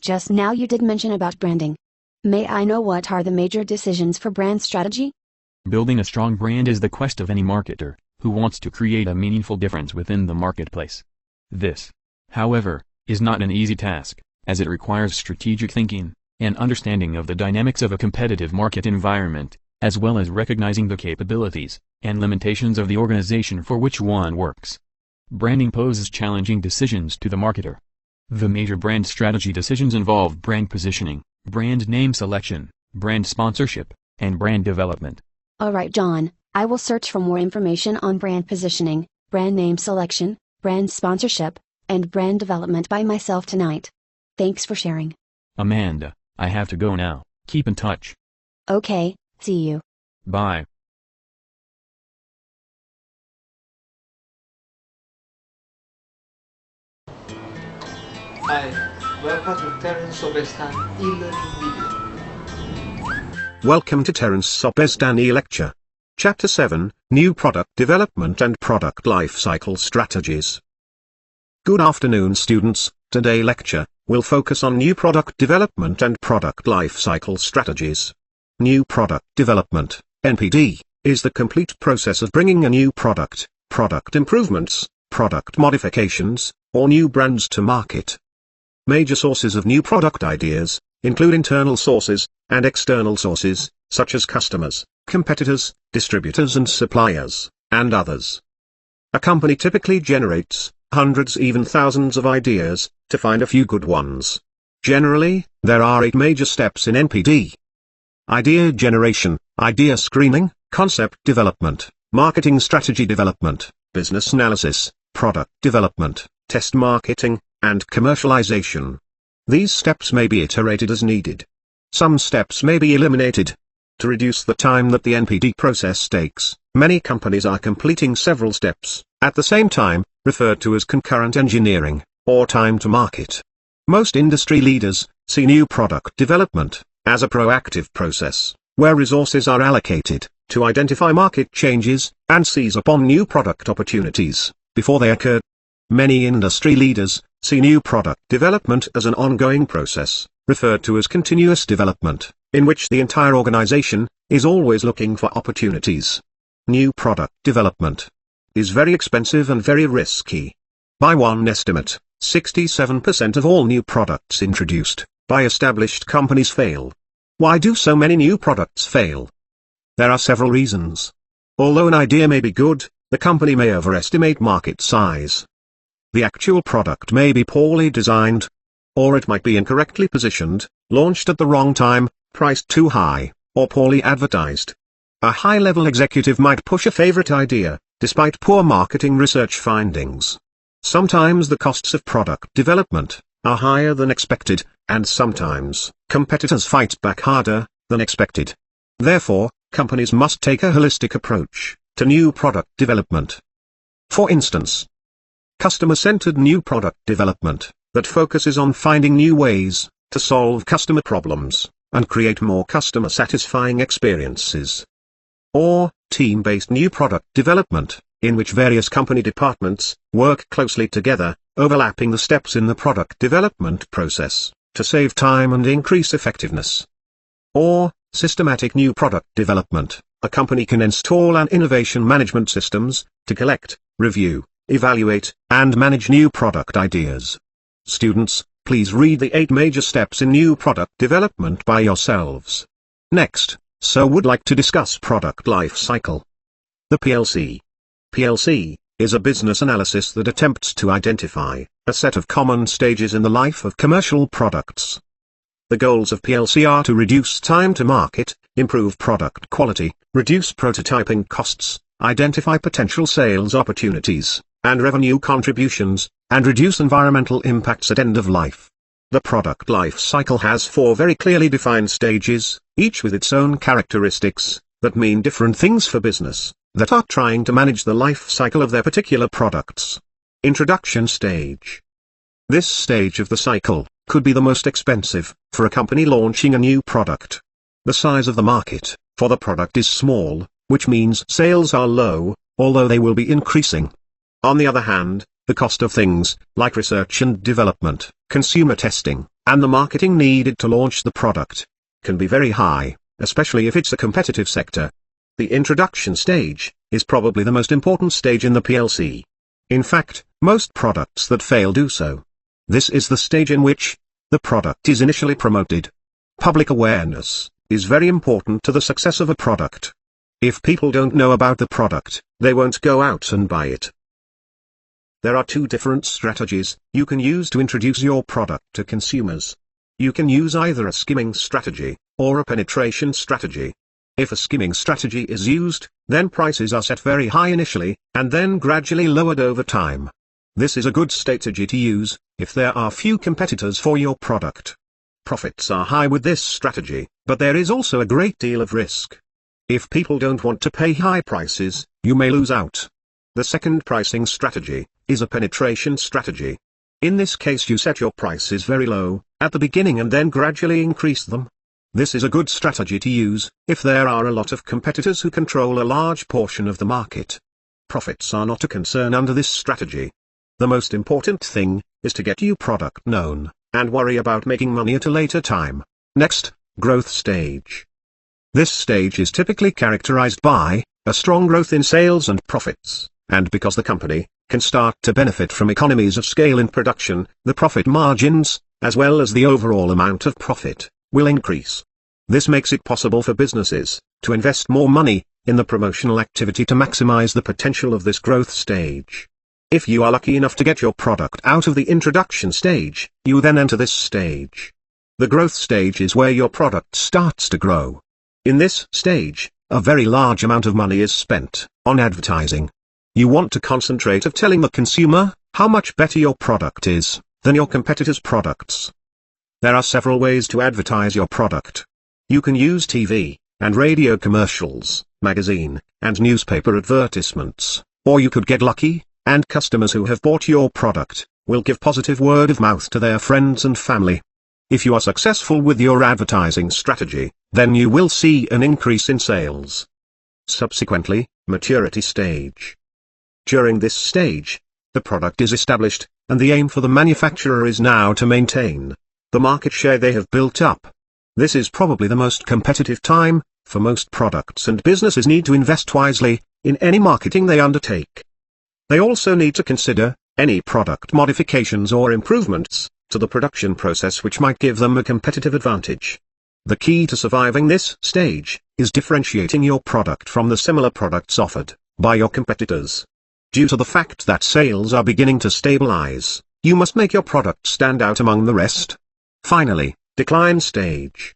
Just now you did mention about branding. May I know what are the major decisions for brand strategy? Building a strong brand is the quest of any marketer, who wants to create a meaningful difference within the marketplace. This, however, is not an easy task, as it requires strategic thinking, and understanding of the dynamics of a competitive market environment, as well as recognizing the capabilities and limitations of the organization for which one works. Branding poses challenging decisions to the marketer. The major brand strategy decisions involve brand positioning, brand name selection, brand sponsorship, and brand development. Alright, John, I will search for more information on brand positioning, brand name selection, brand sponsorship, and brand development by myself tonight. Thanks for sharing. Amanda, I have to go now. Keep in touch. Okay, see you. Bye. Hi, welcome to Terence Sobestan e-learning video. Welcome to Terence Sobestan e-lecture. Chapter 7, New Product Development and Product Lifecycle Strategies. Good afternoon, students. Today's lecture will focus on new product development and product lifecycle strategies. New product development, NPD, is the complete process of bringing a new product, product improvements, product modifications, or new brands to market. Major sources of new product ideas include internal sources and external sources, such as customers, competitors, distributors and suppliers, and others. A company typically generates hundreds, even thousands of ideas to find a few good ones. Generally, there are 8 major steps in NPD. Idea generation, idea screening, concept development, marketing strategy development, business analysis, product development, test marketing, and commercialization. These steps may be iterated as needed. Some steps may be eliminated. To reduce the time that the NPD process takes, many companies are completing several steps at the same time, referred to as concurrent engineering, or time to market. Most industry leaders see new product development as a proactive process, where resources are allocated to identify market changes and seize upon new product opportunities before they occur. Many industry leaders see new product development as an ongoing process, referred to as continuous development, in which the entire organization is always looking for opportunities. New product development is very expensive and very risky. By one estimate, 67% of all new products introduced by established companies fail. Why do so many new products fail? There are several reasons. Although an idea may be good, the company may overestimate market size. The actual product may be poorly designed, or it might be incorrectly positioned, launched at the wrong time, priced too high, or poorly advertised. A high-level executive might push a favorite idea, despite poor marketing research findings. Sometimes the costs of product development are higher than expected, and sometimes competitors fight back harder than expected. Therefore, companies must take a holistic approach to new product development. For instance, customer-centered new product development that focuses on finding new ways to solve customer problems and create more customer-satisfying experiences. Or, team-based new product development, in which various company departments work closely together, overlapping the steps in the product development process, to save time and increase effectiveness. Or, systematic new product development, a company can install an innovation management systems to collect, review, evaluate, and manage new product ideas. Students, please read the 8 major steps in new product development by yourselves. Next, so would like to discuss product life cycle. The PLC. PLC is a business analysis that attempts to identify a set of common stages in the life of commercial products. The goals of PLC are to reduce time to market, improve product quality, reduce prototyping costs, identify potential sales opportunities and revenue contributions, and reduce environmental impacts at end of life. The product life cycle has 4 very clearly defined stages, each with its own characteristics, that mean different things for business that are trying to manage the life cycle of their particular products. Introduction stage. This stage of the cycle could be the most expensive for a company launching a new product. The size of the market for the product is small, which means sales are low, although they will be increasing. On the other hand, the cost of things, like research and development, consumer testing, and the marketing needed to launch the product, can be very high, especially if it's a competitive sector. The introduction stage is probably the most important stage in the PLC. In fact, most products that fail do so. This is the stage in which the product is initially promoted. Public awareness is very important to the success of a product. If people don't know about the product, they won't go out and buy it. There are 2 different strategies you can use to introduce your product to consumers. You can use either a skimming strategy or a penetration strategy. If a skimming strategy is used, then prices are set very high initially, and then gradually lowered over time. This is a good strategy to use if there are few competitors for your product. Profits are high with this strategy, but there is also a great deal of risk. If people don't want to pay high prices, you may lose out. The second pricing strategy is a penetration strategy. In this case you set your prices very low at the beginning and then gradually increase them. This is a good strategy to use if there are a lot of competitors who control a large portion of the market. Profits are not a concern under this strategy. The most important thing is to get your product known, and worry about making money at a later time. Next, growth stage. This stage is typically characterized by a strong growth in sales and profits, and because the company can start to benefit from economies of scale in production, the profit margins, as well as the overall amount of profit, will increase. This makes it possible for businesses to invest more money in the promotional activity to maximize the potential of this growth stage. If you are lucky enough to get your product out of the introduction stage, you then enter this stage. The growth stage is where your product starts to grow. In this stage, a very large amount of money is spent on advertising. You want to concentrate on telling the consumer how much better your product is than your competitors' products. There are several ways to advertise your product. You can use TV, and radio commercials, magazine, and newspaper advertisements, or you could get lucky, and customers who have bought your product will give positive word of mouth to their friends and family. If you are successful with your advertising strategy, then you will see an increase in sales. Subsequently, maturity stage. During this stage, the product is established, and the aim for the manufacturer is now to maintain the market share they have built up. This is probably the most competitive time, for most products, and businesses need to invest wisely in any marketing they undertake. They also need to consider any product modifications or improvements to the production process which might give them a competitive advantage. The key to surviving this stage is differentiating your product from the similar products offered by your competitors. Due to the fact that sales are beginning to stabilize, you must make your product stand out among the rest. Finally, decline stage.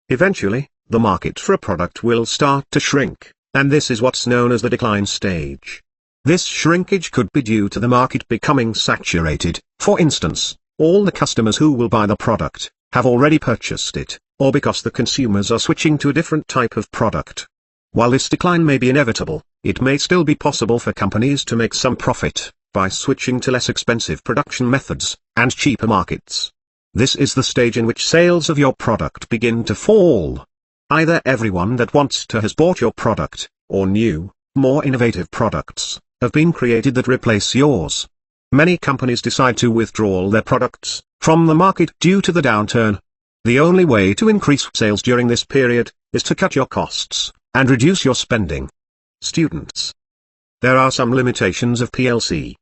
Eventually, the market for a product will start to shrink, and this is what's known as the decline stage. This shrinkage could be due to the market becoming saturated. For instance, all the customers who will buy the product have already purchased it, or because the consumers are switching to a different type of product. While this decline may be inevitable, it may still be possible for companies to make some profit by switching to less expensive production methods and cheaper markets. This is the stage in which sales of your product begin to fall. Either everyone that wants to has bought your product, or new, more innovative products have been created that replace yours. Many companies decide to withdraw their products from the market due to the downturn. The only way to increase sales during this period is to cut your costs and reduce your spending. Students. There are some limitations of PLC.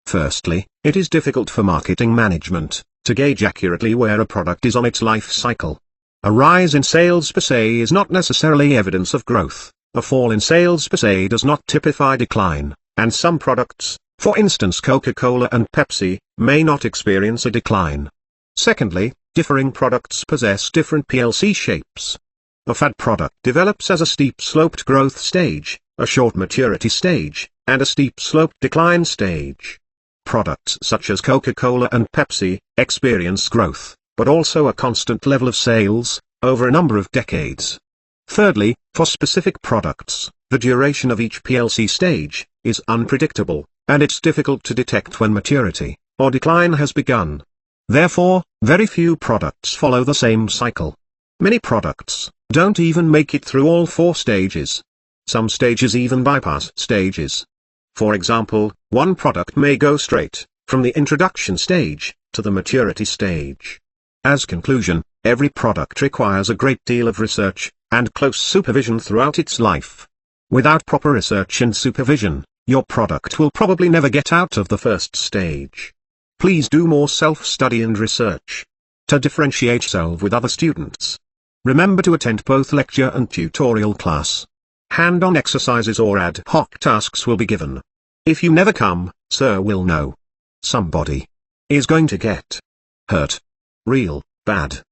Firstly, it is difficult for marketing management to gauge accurately where a product is on its life cycle. A rise in sales per se is not necessarily evidence of growth. A fall in sales per se does not typify decline, and some products, for instance Coca-Cola and Pepsi, may not experience a decline. Secondly, differing products possess different PLC shapes. A fad product develops as a steep-sloped growth stage, a short maturity stage, and a steep-sloped decline stage. Products such as Coca-Cola and Pepsi experience growth, but also a constant level of sales over a number of decades. Thirdly, for specific products, the duration of each PLC stage is unpredictable, and it's difficult to detect when maturity or decline has begun. Therefore, very few products follow the same cycle. Many products don't even make it through all four stages. Some stages even bypass stages. For example, one product may go straight from the introduction stage to the maturity stage. As conclusion, every product requires a great deal of research and close supervision throughout its life. Without proper research and supervision, your product will probably never get out of the first stage. Please do more self-study and research to differentiate yourself with other students. Remember to attend both lecture and tutorial class. Hand-on exercises or ad hoc tasks will be given. If you never come, sir will know. Somebody is going to get hurt. Real bad.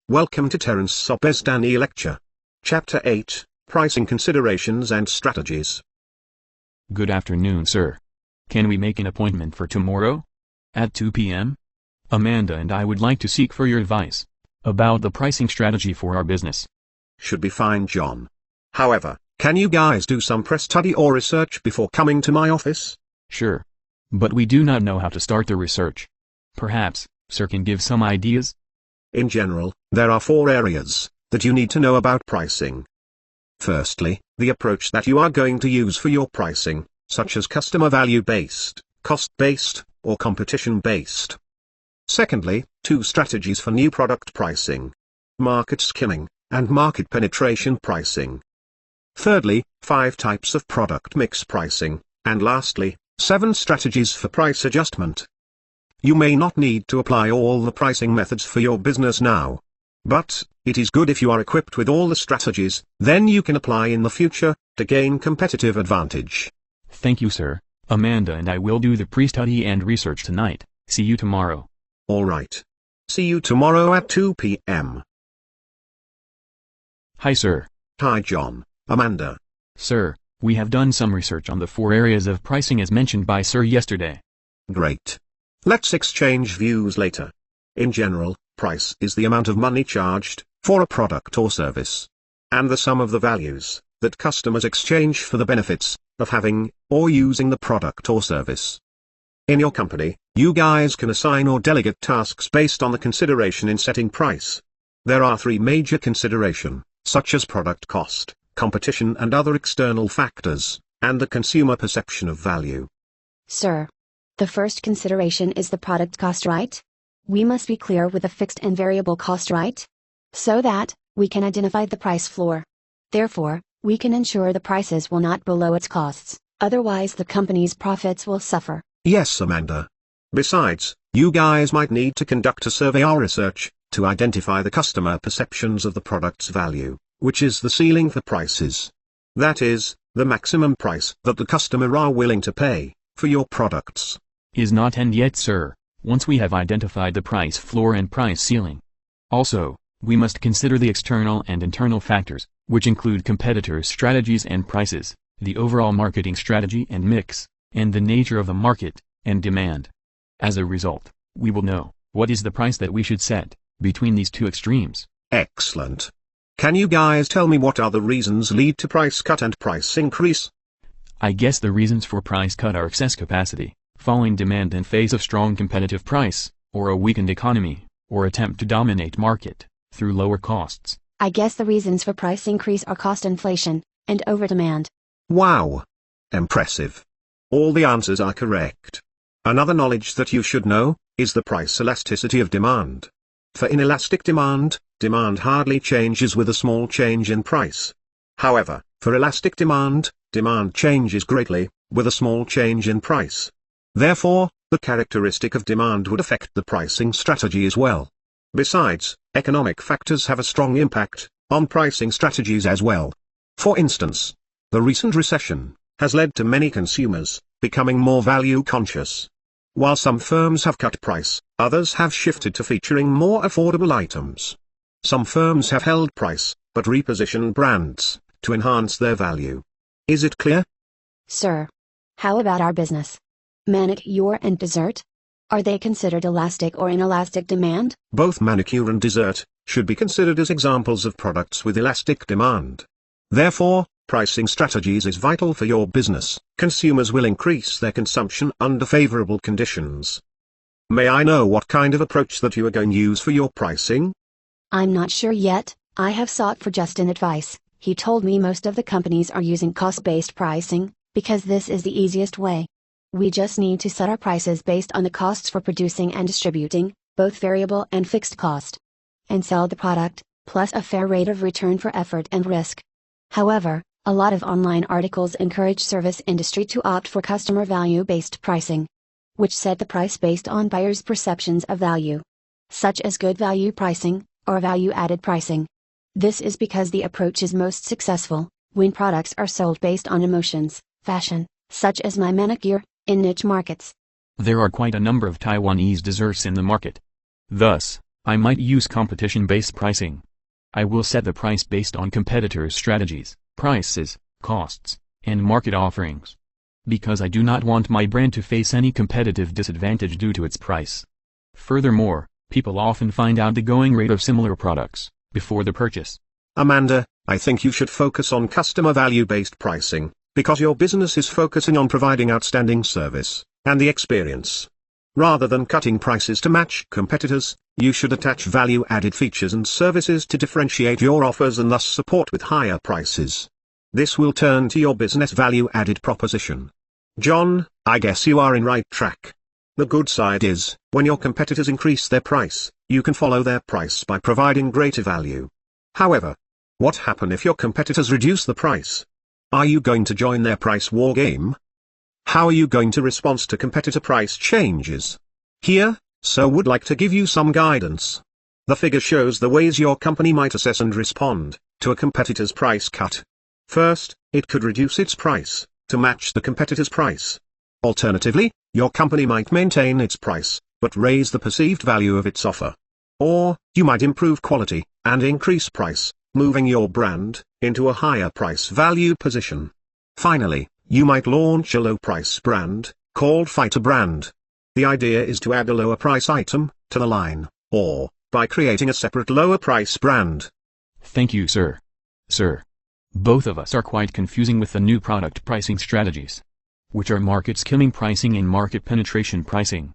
Welcome to Terence Sobestani Lecture. Chapter 8, Pricing Considerations and Strategies. Good afternoon, sir. Can we make an appointment for tomorrow? At 2 p.m.? Amanda and I would like to seek for your advice about the pricing strategy for our business. Should be fine, John. However, can you guys do some pre-study or research before coming to my office? Sure. But we do not know how to start the research. Perhaps, sir can give some ideas? In general, there are 4 areas that you need to know about pricing. Firstly, the approach that you are going to use for your pricing, such as customer value-based, cost-based, or competition-based. Secondly, 2 strategies for new product pricing: market skimming and market penetration pricing. Thirdly, 5 types of product mix pricing, and lastly, 7 strategies for price adjustment. You may not need to apply all the pricing methods for your business now. But, it is good if you are equipped with all the strategies, then you can apply in the future to gain competitive advantage. Thank you, sir. Amanda and I will do the pre-study and research tonight. See you tomorrow. Alright. See you tomorrow at 2 p.m. Hi, sir. Hi, John. Amanda. Sir, we have done some research on the 4 areas of pricing as mentioned by sir yesterday. Great. Let's exchange views later. In general, price is the amount of money charged for a product or service, and the sum of the values that customers exchange for the benefits of having or using the product or service. In your company, you guys can assign or delegate tasks based on the consideration in setting price. There are three major considerations, such as product cost, competition and other external factors, and the consumer perception of value. Sir, the first consideration is the product cost, right? We must be clear with the fixed and variable cost, right? So that we can identify the price floor. Therefore, we can ensure the prices will not below its costs, otherwise the company's profits will suffer. Yes, Amanda. Besides, you guys might need to conduct a survey or research to identify the customer perceptions of the product's value, which is the ceiling for prices. That is, the maximum price that the customer are willing to pay for your products. Is not end yet, sir, once we have identified the price floor and price ceiling. Also, we must consider the external and internal factors, which include competitors' strategies and prices, the overall marketing strategy and mix, and the nature of the market and demand. As a result, we will know what is the price that we should set between these two extremes. Excellent. Can you guys tell me what other reasons lead to price cut and price increase? I guess the reasons for price cut are excess capacity, falling demand in face of strong competitive price, or a weakened economy, or attempt to dominate market through lower costs. I guess the reasons for price increase are cost inflation and overdemand. Wow. Impressive. All the answers are correct. Another knowledge that you should know is the price elasticity of demand. For inelastic demand, demand hardly changes with a small change in price. However, for elastic demand, demand changes greatly with a small change in price. Therefore, the characteristic of demand would affect the pricing strategy as well. Besides, economic factors have a strong impact on pricing strategies as well. For instance, the recent recession has led to many consumers becoming more value conscious. While some firms have cut price, others have shifted to featuring more affordable items. Some firms have held price, but repositioned brands to enhance their value. Is it clear? Sir, how about our business? Manicure and dessert? Are they considered elastic or inelastic demand? Both manicure and dessert should be considered as examples of products with elastic demand. Therefore, pricing strategies is vital for your business. Consumers will increase their consumption under favorable conditions. May I know what kind of approach that you are going to use for your pricing? I'm not sure yet. I have sought for Justin advice. He told me most of the companies are using cost-based pricing, because this is the easiest way. We just need to set our prices based on the costs for producing and distributing, both variable and fixed cost, and sell the product, plus a fair rate of return for effort and risk. However, a lot of online articles encourage service industry to opt for customer value-based pricing, which set the price based on buyers' perceptions of value, such as good value pricing, or value-added pricing. This is because the approach is most successful when products are sold based on emotions, fashion, such as my manicure, in niche markets. There are quite a number of Taiwanese desserts in the market. Thus, I might use competition-based pricing. I will set the price based on competitors' strategies, prices, costs, and market offerings. Because I do not want my brand to face any competitive disadvantage due to its price. Furthermore, people often find out the going rate of similar products before the purchase. Amanda, I think you should focus on customer value-based pricing, because your business is focusing on providing outstanding service and the experience. Rather than cutting prices to match competitors, you should attach value-added features and services to differentiate your offers and thus support with higher prices. This will turn to your business value-added proposition. John, I guess you are in right track. The good side is, when your competitors increase their price, you can follow their price by providing greater value. However, what happens if your competitors reduce the price? Are you going to join their price war game? How are you going to respond to competitor price changes? Here, sir would like to give you some guidance. The figure shows the ways your company might assess and respond to a competitor's price cut. First, it could reduce its price to match the competitor's price. Alternatively, your company might maintain its price, but raise the perceived value of its offer. Or, you might improve quality and increase price, moving your brand into a higher price value position. Finally, you might launch a low price brand, called fighter brand. The idea is to add a lower price item to the line, or by creating a separate lower price brand. Thank you, sir. Sir, both of us are quite confusing with the new product pricing strategies, which are market skimming pricing and market penetration pricing.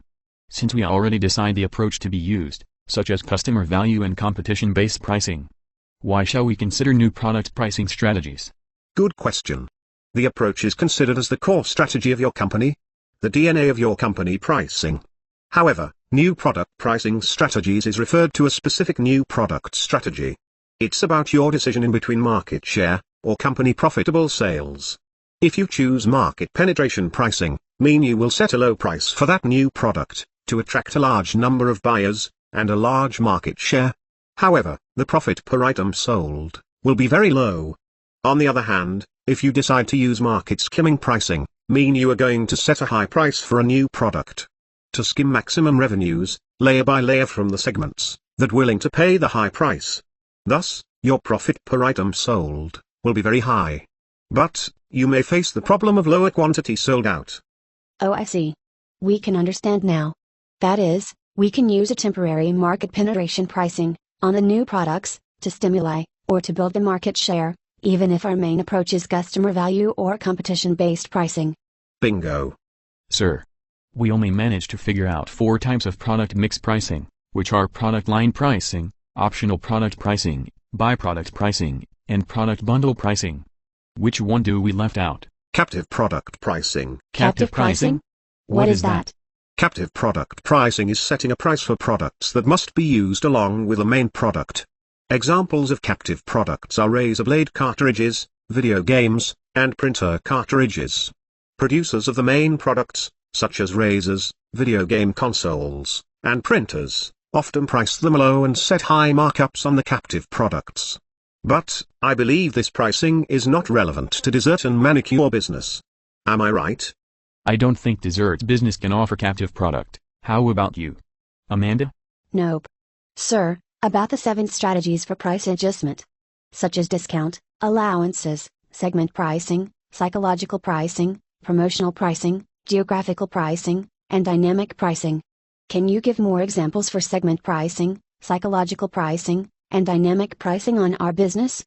Since we already decide the approach to be used, such as customer value and competition-based pricing, why shall we consider new product pricing strategies? Good question. The approach is considered as the core strategy of your company, the DNA of your company pricing. However, new product pricing strategies is referred to a specific new product strategy. It's about your decision in between market share, or company profitable sales. If you choose market penetration pricing, mean you will set a low price for that new product, to attract a large number of buyers, and a large market share. However, the profit per item sold will be very low. On the other hand, if you decide to use market skimming pricing, mean you are going to set a high price for a new product, to skim maximum revenues, layer by layer from the segments that willing to pay the high price. Thus, your profit per item sold will be very high. But, you may face the problem of lower quantity sold out. Oh, I see. We can understand now. That is, we can use a temporary market penetration pricing on the new products to stimulate or to build the market share, even if our main approach is customer value or competition-based pricing. Bingo. Sir, we only managed to figure out 4 types of product mix pricing, which are product line pricing, optional product pricing, byproduct pricing, and product bundle pricing. Which one do we left out? Captive product pricing. Captive pricing? What is that? Captive product pricing is setting a price for products that must be used along with the main product. Examples of captive products are razor blade cartridges, video games, and printer cartridges. Producers of the main products, such as razors, video game consoles, and printers, often price them low and set high markups on the captive products. But, I believe this pricing is not relevant to dessert and manicure business. Am I right? I don't think desserts business can offer captive product. How about you, Amanda? Nope. Sir, about the 7 strategies for price adjustment, such as discount, allowances, segment pricing, psychological pricing, promotional pricing, geographical pricing, and dynamic pricing. Can you give more examples for segment pricing, psychological pricing, and dynamic pricing on our business?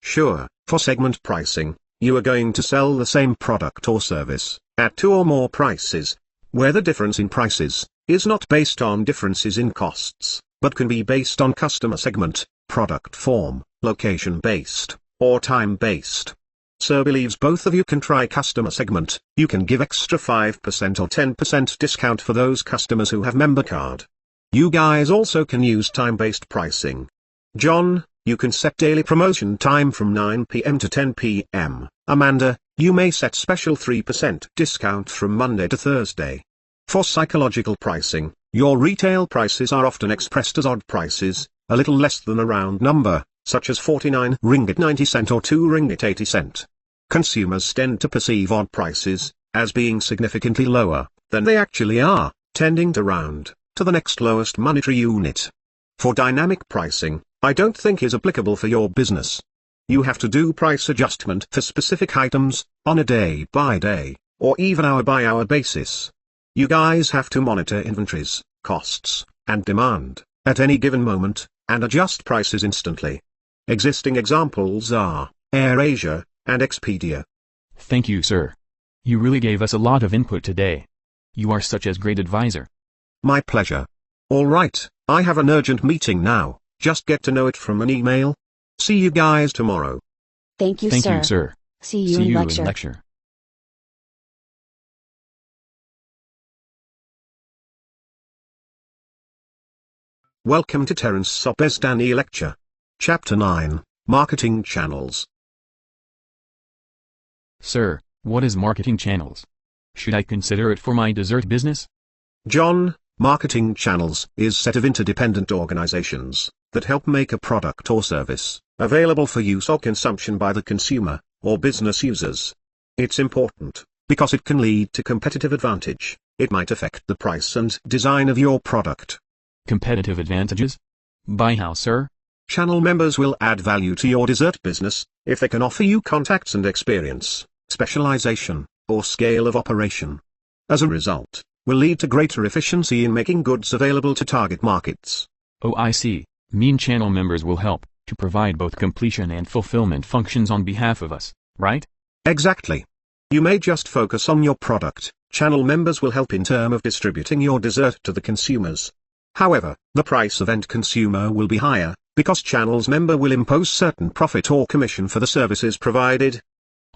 Sure. For segment pricing, you are going to sell the same product or service at 2 or more prices, where the difference in prices is not based on differences in costs, but can be based on customer segment, product form, location-based, or time-based. Sir believes both of you can try customer segment. You can give extra 5% or 10% discount for those customers who have member card. You guys also can use time-based pricing. John, you can set daily promotion time from 9 p.m. to 10 p.m. Amanda, you may set special 3% discount from Monday to Thursday. For psychological pricing, your retail prices are often expressed as odd prices, a little less than a round number, such as 49 ringgit 90 cent or 2 ringgit 80 cent. Consumers tend to perceive odd prices as being significantly lower than they actually are, tending to round to the next lowest monetary unit. For dynamic pricing, I don't think is applicable for your business. You have to do price adjustment for specific items, on a day-by-day, or even hour-by-hour basis. You guys have to monitor inventories, costs, and demand, at any given moment, and adjust prices instantly. Existing examples are AirAsia and Expedia. Thank you, sir. You really gave us a lot of input today. You are such a great advisor. My pleasure. Alright, I have an urgent meeting now, just get to know it from an email. See you guys tomorrow. Thank you, Thank sir. you, sir. See you See in you lecture. in lecture. Welcome to Terence Sobesdani Lecture. Chapter 9, Marketing Channels. Sir, what is marketing channels? Should I consider it for my dessert business? John, marketing channels is a set of interdependent organizations that help make a product or service available for use or consumption by the consumer or business users. It's important because it can lead to competitive advantage. It might affect the price and design of your product. Competitive advantages? By how, sir? Channel members will add value to your dessert business if they can offer you contacts and experience, specialization, or scale of operation. As a result, will lead to greater efficiency in making goods available to target markets. Oh, I see. Mean channel members will help to provide both completion and fulfillment functions on behalf of us, right? Exactly. You may just focus on your product. Channel members will help in terms of distributing your dessert to the consumers. However, the price of end consumer will be higher, because channels member will impose certain profit or commission for the services provided.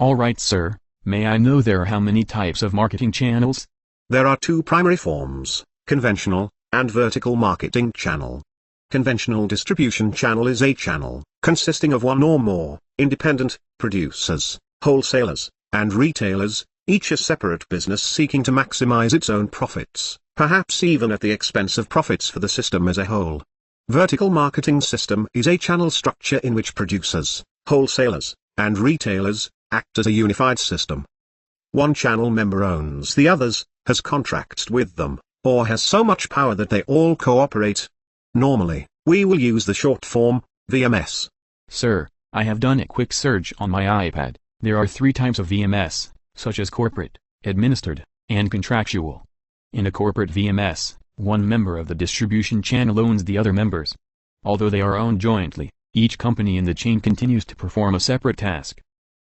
Alright, sir. May I know there are how many types of marketing channels? There are two primary forms, conventional and vertical marketing channel. Conventional distribution channel is a channel consisting of one or more independent producers, wholesalers, and retailers, each a separate business seeking to maximize its own profits, perhaps even at the expense of profits for the system as a whole. Vertical marketing system is a channel structure in which producers, wholesalers, and retailers act as a unified system. One channel member owns the others, has contracts with them, or has so much power that they all cooperate. Normally, we will use the short form, VMS. Sir, I have done a quick search on my iPad. There are 3 types of VMS, such as corporate, administered, and contractual. In a corporate VMS, one member of the distribution channel owns the other members. Although they are owned jointly, each company in the chain continues to perform a separate task.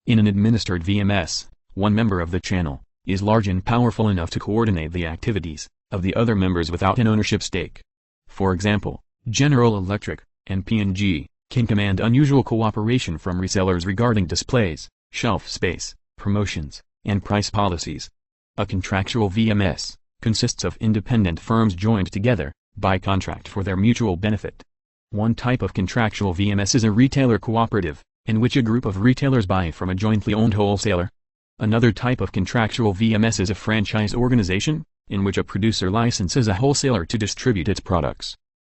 In an administered VMS, one member of the channel is large and powerful enough to coordinate the activities of the other members without an ownership stake. For example, General Electric and P&G can command unusual cooperation from resellers regarding displays, shelf space, promotions, and price policies. A contractual VMS consists of independent firms joined together by contract for their mutual benefit. One type of contractual VMS is a retailer cooperative, in which a group of retailers buy from a jointly owned wholesaler. Another type of contractual VMS is a franchise organization, in which a producer licenses a wholesaler to distribute its products,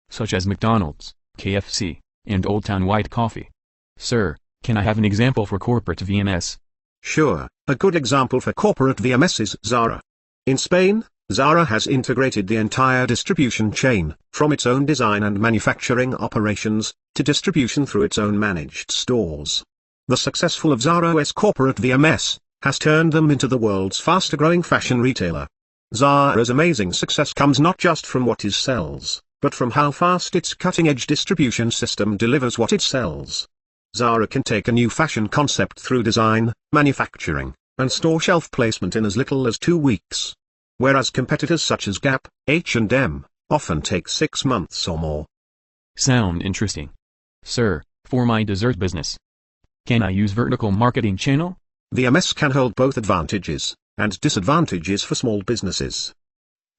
such as McDonald's, KFC, and Old Town White Coffee. Sir, can I have an example for corporate VMS? Sure, a good example for corporate VMS is Zara. In Spain, Zara has integrated the entire distribution chain, from its own design and manufacturing operations, to distribution through its own managed stores. The successful of Zara's corporate VMS has turned them into the world's fastest-growing fashion retailer. Zara's amazing success comes not just from what it sells, but from how fast its cutting-edge distribution system delivers what it sells. Zara can take a new fashion concept through design, manufacturing, and store shelf placement in as little as 2 weeks. Whereas competitors such as Gap, H&M, often take 6 months or more. Sound interesting. Sir, for my dessert business, can I use vertical marketing channel? VMS can hold both advantages and disadvantages for small businesses.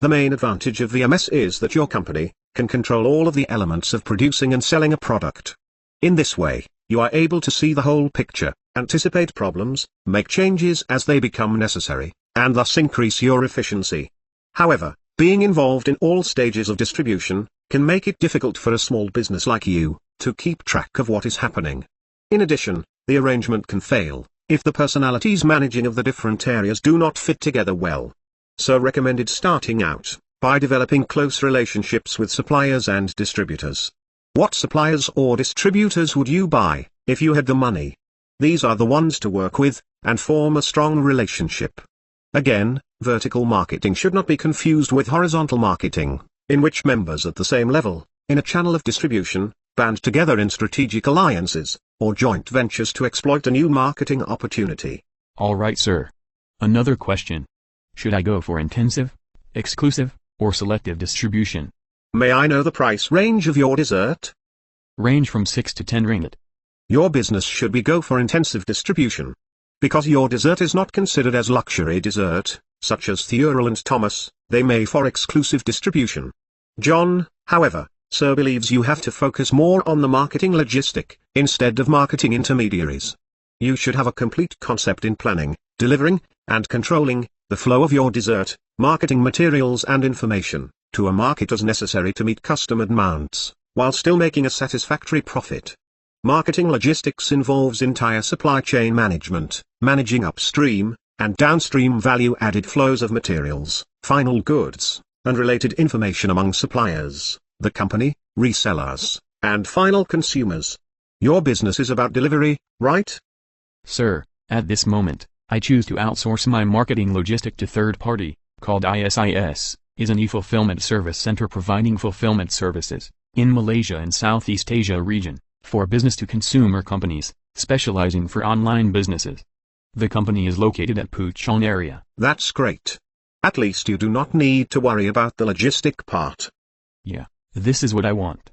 The main advantage of VMS is that your company can control all of the elements of producing and selling a product. In this way, you are able to see the whole picture, anticipate problems, make changes as they become necessary, and thus increase your efficiency. However, being involved in all stages of distribution can make it difficult for a small business like you to keep track of what is happening. In addition, the arrangement can fail if the personalities managing of the different areas do not fit together well. So recommended starting out by developing close relationships with suppliers and distributors. What suppliers or distributors would you buy if you had the money? These are the ones to work with and form a strong relationship. Again, vertical marketing should not be confused with horizontal marketing, in which members at the same level, in a channel of distribution, band together in strategic alliances, or joint ventures to exploit a new marketing opportunity. Alright, sir. Another question. Should I go for intensive, exclusive, or selective distribution? May I know the price range of your dessert? Range from 6 to 10 ringgit. Your business should be go for intensive distribution. Because your dessert is not considered as luxury dessert, such as Thurl and Thomas, they may for exclusive distribution. John, however, sir believes you have to focus more on the marketing logistic, instead of marketing intermediaries. You should have a complete concept in planning, delivering, and controlling the flow of your dessert, marketing materials and information, to a market as necessary to meet customer demands, while still making a satisfactory profit. Marketing logistics involves entire supply chain management, managing upstream and downstream value-added flows of materials, final goods, and related information among suppliers, the company, resellers, and final consumers. Your business is about delivery, right? Sir, at this moment, I choose to outsource my marketing logistic to third party, called ISIS, is an e-fulfillment service center providing fulfillment services in Malaysia and Southeast Asia region for business-to-consumer companies, specializing for online businesses. The company is located at Puchong area. That's great. At least you do not need to worry about the logistic part. Yeah, this is what I want.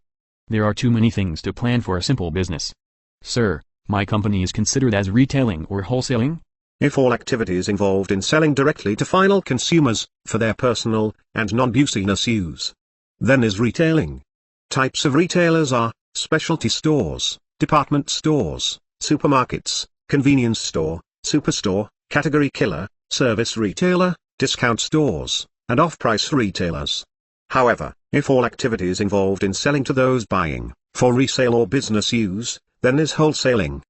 There are too many things to plan for a simple business. Sir, my company is considered as retailing or wholesaling? If all activities involved in selling directly to final consumers, for their personal and non-business use, then is retailing. Types of retailers are specialty stores, department stores, supermarkets, convenience store, superstore, category killer, service retailer, discount stores, and off-price retailers. However, if all activities involved in selling to those buying, for resale or business use, then is wholesaling.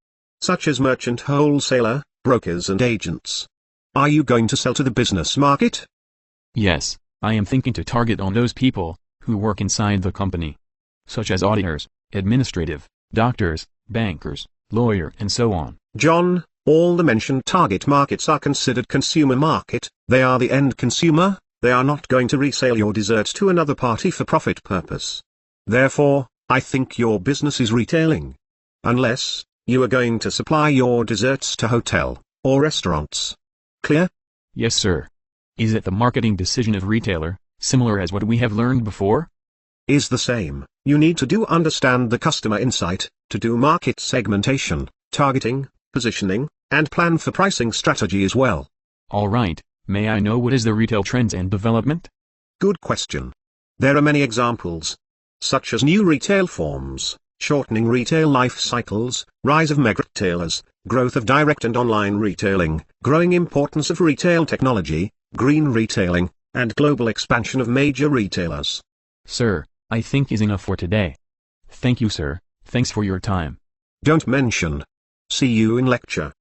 Such as merchant wholesaler, brokers and agents. Are you going to sell to the business market? Yes, I am thinking to target on those people who work inside the company, such as auditors, administrative, doctors, bankers, lawyer and so on. John, all the mentioned target markets are considered consumer market. They are the end consumer. They are not going to resell your dessert to another party for profit purpose. Therefore, I think your business is retailing. Unless you are going to supply your desserts to hotel or restaurants. Clear? Yes, sir. Is it the marketing decision of retailer, similar as what we have learned before? Is the same. You need to understand the customer insight, to do market segmentation, targeting, positioning, and plan for pricing strategy as well. All right. May I know what is the retail trends and development? Good question. There are many examples, such as new retail forms, shortening retail life cycles, rise of mega-retailers, growth of direct and online retailing, growing importance of retail technology, green retailing, and global expansion of major retailers. Sir, I think is enough for today. Thank you, sir. Thanks for your time. Don't mention. See you in lecture.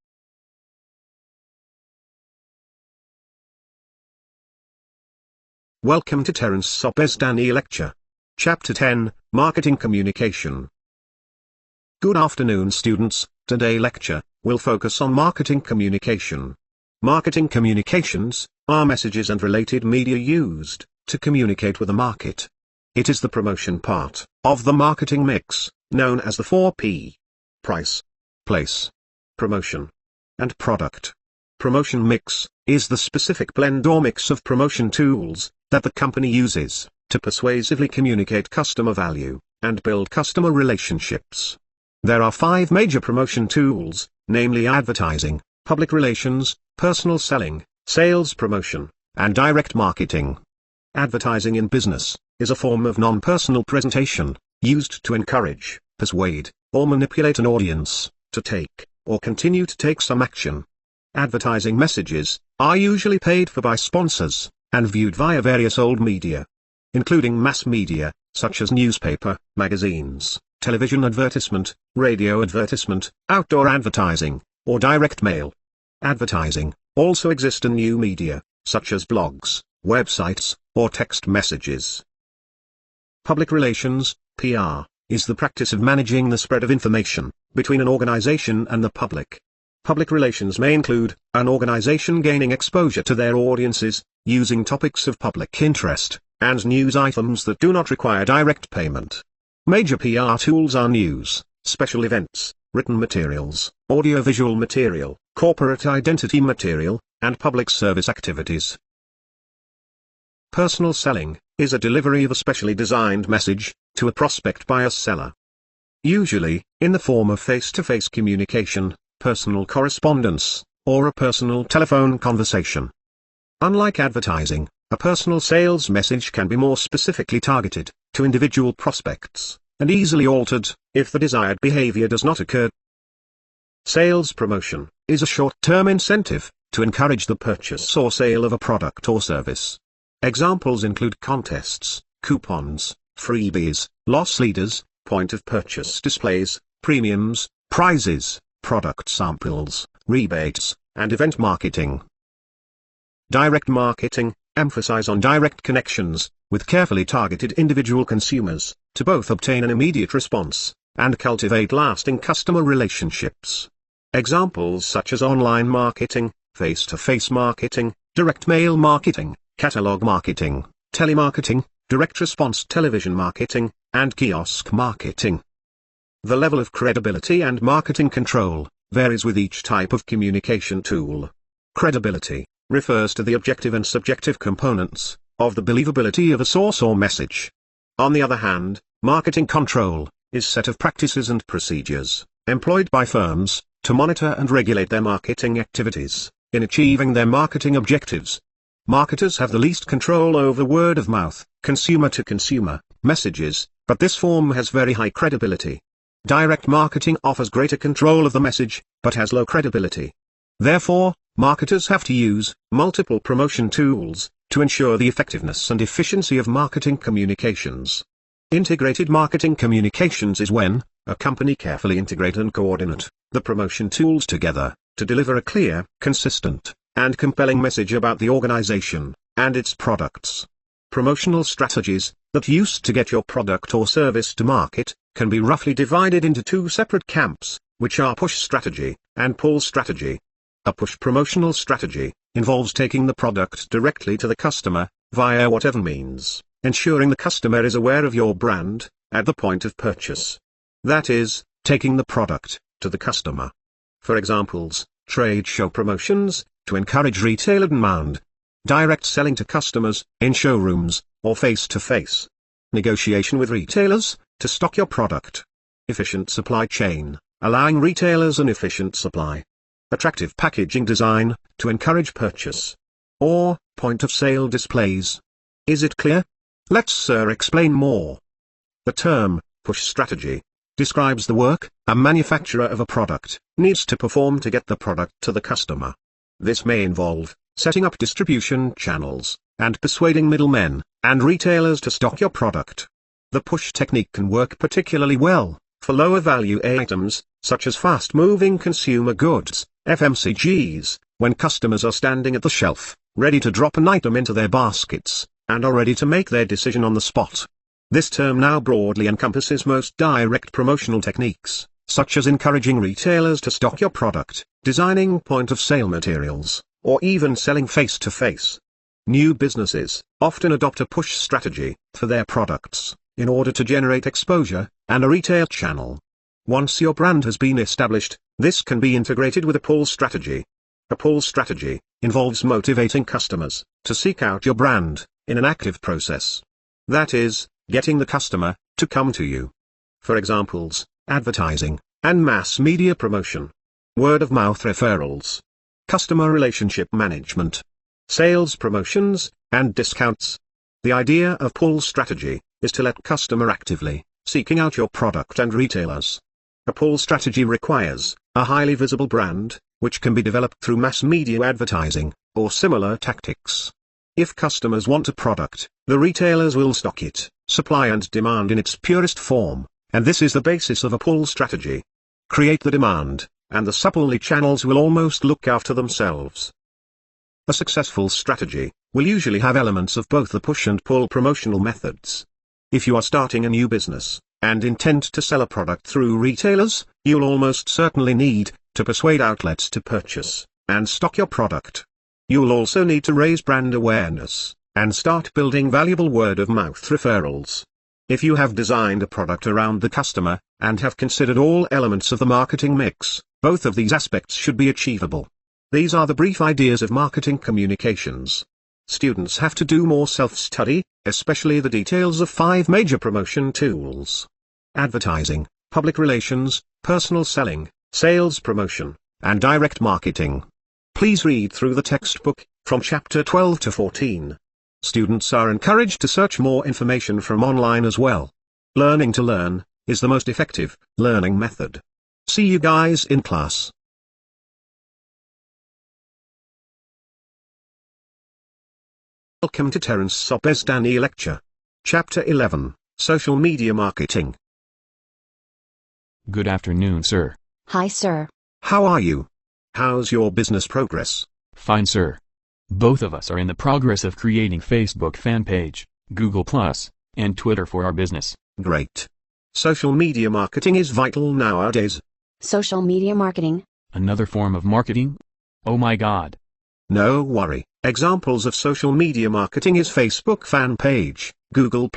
Welcome to Terence Sobesdani Lecture. Chapter 10, Marketing Communication. Good afternoon students, today's lecture will focus on marketing communication. Marketing communications are messages and related media used to communicate with the market. It is the promotion part of the marketing mix, known as the 4P. Price, place, promotion, and product. Promotion mix is the specific blend or mix of promotion tools that the company uses to persuasively communicate customer value and build customer relationships. There are 5 major promotion tools, namely advertising, public relations, personal selling, sales promotion, and direct marketing. Advertising in business is a form of non-personal presentation, used to encourage, persuade, or manipulate an audience to take, or continue to take some action. Advertising messages are usually paid for by sponsors, and viewed via various old media, including mass media, such as newspaper, magazines, television advertisement, radio advertisement, outdoor advertising, or direct mail. Advertising also exists in new media, such as blogs, websites, or text messages. Public relations, PR, is the practice of managing the spread of information between an organization and the public. Public relations may include an organization gaining exposure to their audiences, using topics of public interest, and news items that do not require direct payment. Major PR tools are news, special events, written materials, audiovisual material, corporate identity material, and public service activities. Personal selling is a delivery of a specially designed message to a prospect by a seller. Usually, in the form of face-to-face communication, personal correspondence, or a personal telephone conversation. Unlike advertising, a personal sales message can be more specifically targeted to individual prospects, and easily altered if the desired behavior does not occur. Sales promotion is a short-term incentive to encourage the purchase or sale of a product or service. Examples include contests, coupons, freebies, loss leaders, point-of-purchase displays, premiums, prizes, product samples, rebates, and event marketing. Direct marketing emphasizes on direct connections with carefully targeted individual consumers to both obtain an immediate response and cultivate lasting customer relationships. Examples such as online marketing, face-to-face marketing, direct mail marketing, catalog marketing, telemarketing, direct response television marketing, and kiosk marketing. The level of credibility and marketing control varies with each type of communication tool. Credibility refers to the objective and subjective components of the believability of a source or message. On the other hand, marketing control is a set of practices and procedures employed by firms to monitor and regulate their marketing activities in achieving their marketing objectives. Marketers have the least control over word-of-mouth, consumer-to-consumer messages, but this form has very high credibility. Direct marketing offers greater control of the message, but has low credibility. Therefore, marketers have to use multiple promotion tools to ensure the effectiveness and efficiency of marketing communications. Integrated marketing communications is when a company carefully integrates and coordinates the promotion tools together to deliver a clear, consistent, and compelling message about the organization and its products. Promotional strategies that used to get your product or service to market can be roughly divided into two separate camps, which are push strategy and pull strategy. A push promotional strategy involves taking the product directly to the customer, via whatever means, ensuring the customer is aware of your brand at the point of purchase. That is, taking the product to the customer. For examples, trade show promotions to encourage retailer demand, direct selling to customers in showrooms or face-to-face, negotiation with retailers to stock your product, efficient supply chain, allowing retailers an efficient supply, attractive packaging design to encourage purchase, or point-of-sale displays. Is it clear? Let's explain more. The term push strategy describes the work a manufacturer of a product needs to perform to get the product to the customer. This may involve setting up distribution channels and persuading middlemen and retailers to stock your product. The push technique can work particularly well for lower value items, such as fast-moving consumer goods, FMCGs, when customers are standing at the shelf, ready to drop an item into their baskets, and are ready to make their decision on the spot. This term now broadly encompasses most direct promotional techniques, such as encouraging retailers to stock your product, designing point-of-sale materials, or even selling face-to-face. New businesses often adopt a push strategy for their products in order to generate exposure and a retail channel. Once your brand has been established, this can be integrated with a pull strategy. A pull strategy involves motivating customers to seek out your brand in an active process. That is, getting the customer to come to you. For examples, advertising and mass media promotion, word-of-mouth referrals, customer relationship management, sales promotions, and discounts. The idea of pull strategy is to let customer actively seeking out your product and retailers. A pull strategy requires a highly visible brand, which can be developed through mass media advertising or similar tactics. If customers want a product, the retailers will stock it, supply and demand in its purest form, and this is the basis of a pull strategy. Create the demand, and the supply channels will almost look after themselves. A successful strategy will usually have elements of both the push and pull promotional methods. If you are starting a new business, and intend to sell a product through retailers, you'll almost certainly need to persuade outlets to purchase and stock your product. You'll also need to raise brand awareness and start building valuable word-of-mouth referrals. If you have designed a product around the customer and have considered all elements of the marketing mix, both of these aspects should be achievable. These are the brief ideas of marketing communications. Students have to do more self-study, especially the details of 5 major promotion tools: advertising, public relations, personal selling, sales promotion, and direct marketing. Please read through the textbook, from chapter 12 to 14. Students are encouraged to search more information from online as well. Learning to learn is the most effective learning method. See you guys in class. Welcome to Terence Sobestani Lecture. Chapter 11, Social Media Marketing. Good afternoon, sir. Hi, sir. How are you? How's your business progress? Fine, sir. Both of us are in the progress of creating Facebook fan page, Google+, and Twitter for our business. Great. Social media marketing is vital nowadays. Social media marketing? Another form of marketing? Oh my God. No worry, examples of social media marketing is Facebook fan page, Google+,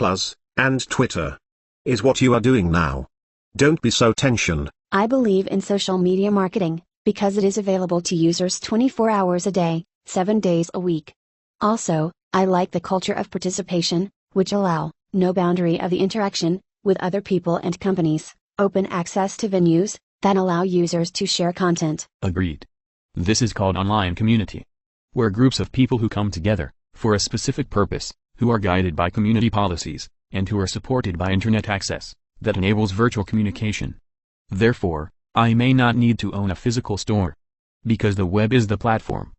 and Twitter. Is what you are doing now. Don't be so tension. I believe in social media marketing, because it is available to users 24 hours a day, 7 days a week. Also, I like the culture of participation, which allow, no boundary of the interaction, with other people and companies, open access to venues, that allow users to share content. Agreed. This is called online community. Where groups of people who come together, for a specific purpose, who are guided by community policies, and who are supported by internet access, that enables virtual communication. Therefore, I may not need to own a physical store. Because the web is the platform.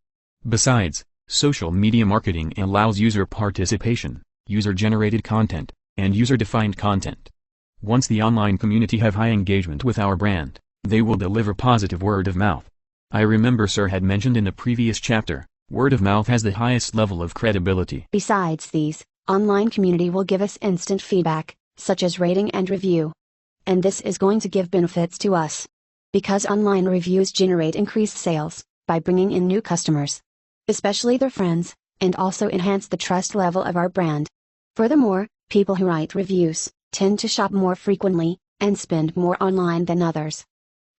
Besides, social media marketing allows user participation, user-generated content, and user-defined content. Once the online community have high engagement with our brand, they will deliver positive word of mouth. I remember Sir had mentioned in the previous chapter, word of mouth has the highest level of credibility. Besides these, online community will give us instant feedback, such as rating and review. And this is going to give benefits to us. Because online reviews generate increased sales, by bringing in new customers. Especially their friends, and also enhance the trust level of our brand. Furthermore, people who write reviews, tend to shop more frequently, and spend more online than others.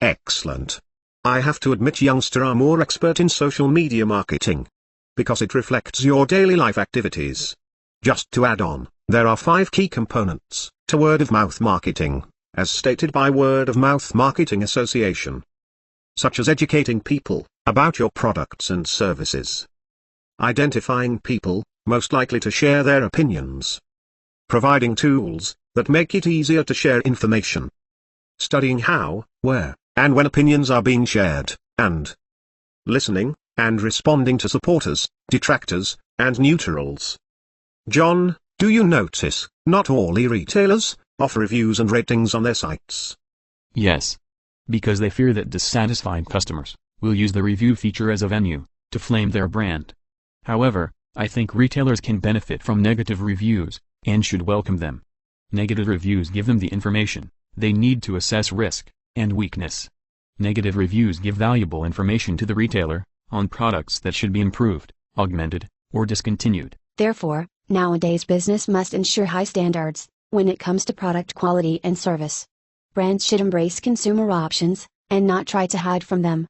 Excellent. I have to admit youngsters are more expert in social media marketing. Because it reflects your daily life activities. Just to add on, there are 5 key components to word-of-mouth marketing, as stated by Word of Mouth Marketing Association. Such as educating people about your products and services. Identifying people most likely to share their opinions. Providing tools that make it easier to share information. Studying how, where, and when opinions are being shared, and listening and responding to supporters, detractors, and neutrals. John, do you notice, not all e-retailers offer reviews and ratings on their sites? Yes. Because they fear that dissatisfied customers will use the review feature as a venue to flame their brand. However, I think retailers can benefit from negative reviews, and should welcome them. Negative reviews give them the information they need to assess risk and weakness. Negative reviews give valuable information to the retailer on products that should be improved, augmented, or discontinued. Therefore, nowadays business must ensure high standards when it comes to product quality and service. Brands should embrace consumer options and not try to hide from them.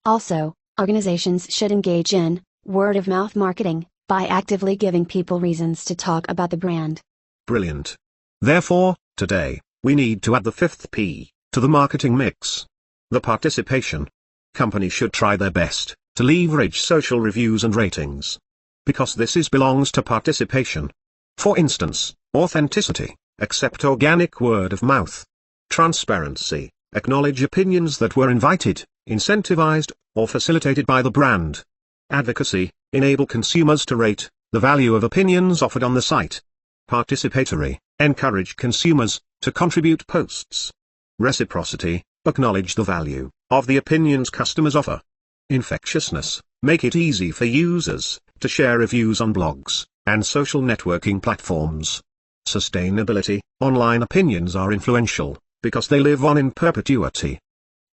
Also, organizations should engage in word-of-mouth marketing by actively giving people reasons to talk about the brand. Brilliant. Therefore, today, we need to add the 5th P to the marketing mix. The participation. Companies should try their best to leverage social reviews and ratings. Because this belongs to participation. For instance, authenticity, accept organic word of mouth. Transparency, acknowledge opinions that were invited, incentivized, or facilitated by the brand. Advocacy, enable consumers to rate the value of opinions offered on the site. Participatory, encourage consumers to contribute posts. Reciprocity, acknowledge the value of the opinions customers offer. Infectiousness, make it easy for users to share reviews on blogs and social networking platforms. Sustainability, online opinions are influential because they live on in perpetuity.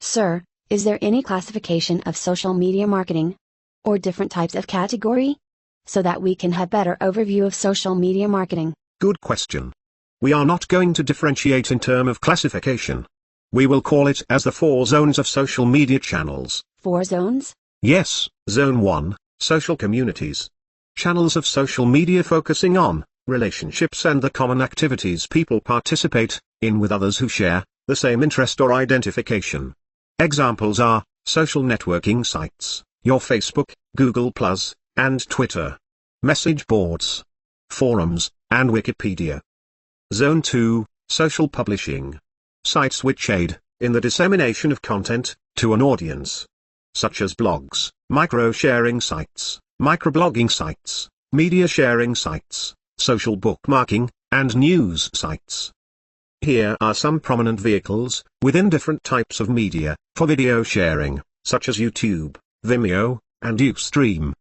Sir, is there any classification of social media marketing? Or different types of category? So that we can have better overview of social media marketing. Good question. We are not going to differentiate in terms of classification. We will call it as the 4 zones of social media channels. 4 zones? Yes, Zone 1, social communities. Channels of social media focusing on relationships and the common activities people participate in with others who share the same interest or identification. Examples are social networking sites, your Facebook, Google+, and Twitter. Message boards, forums, and Wikipedia. Zone 2, social publishing. Sites which aid in the dissemination of content to an audience. Such as blogs, micro-sharing sites, microblogging sites, media sharing sites, social bookmarking, and news sites. Here are some prominent vehicles within different types of media for video sharing, such as YouTube, Vimeo, and Ustream.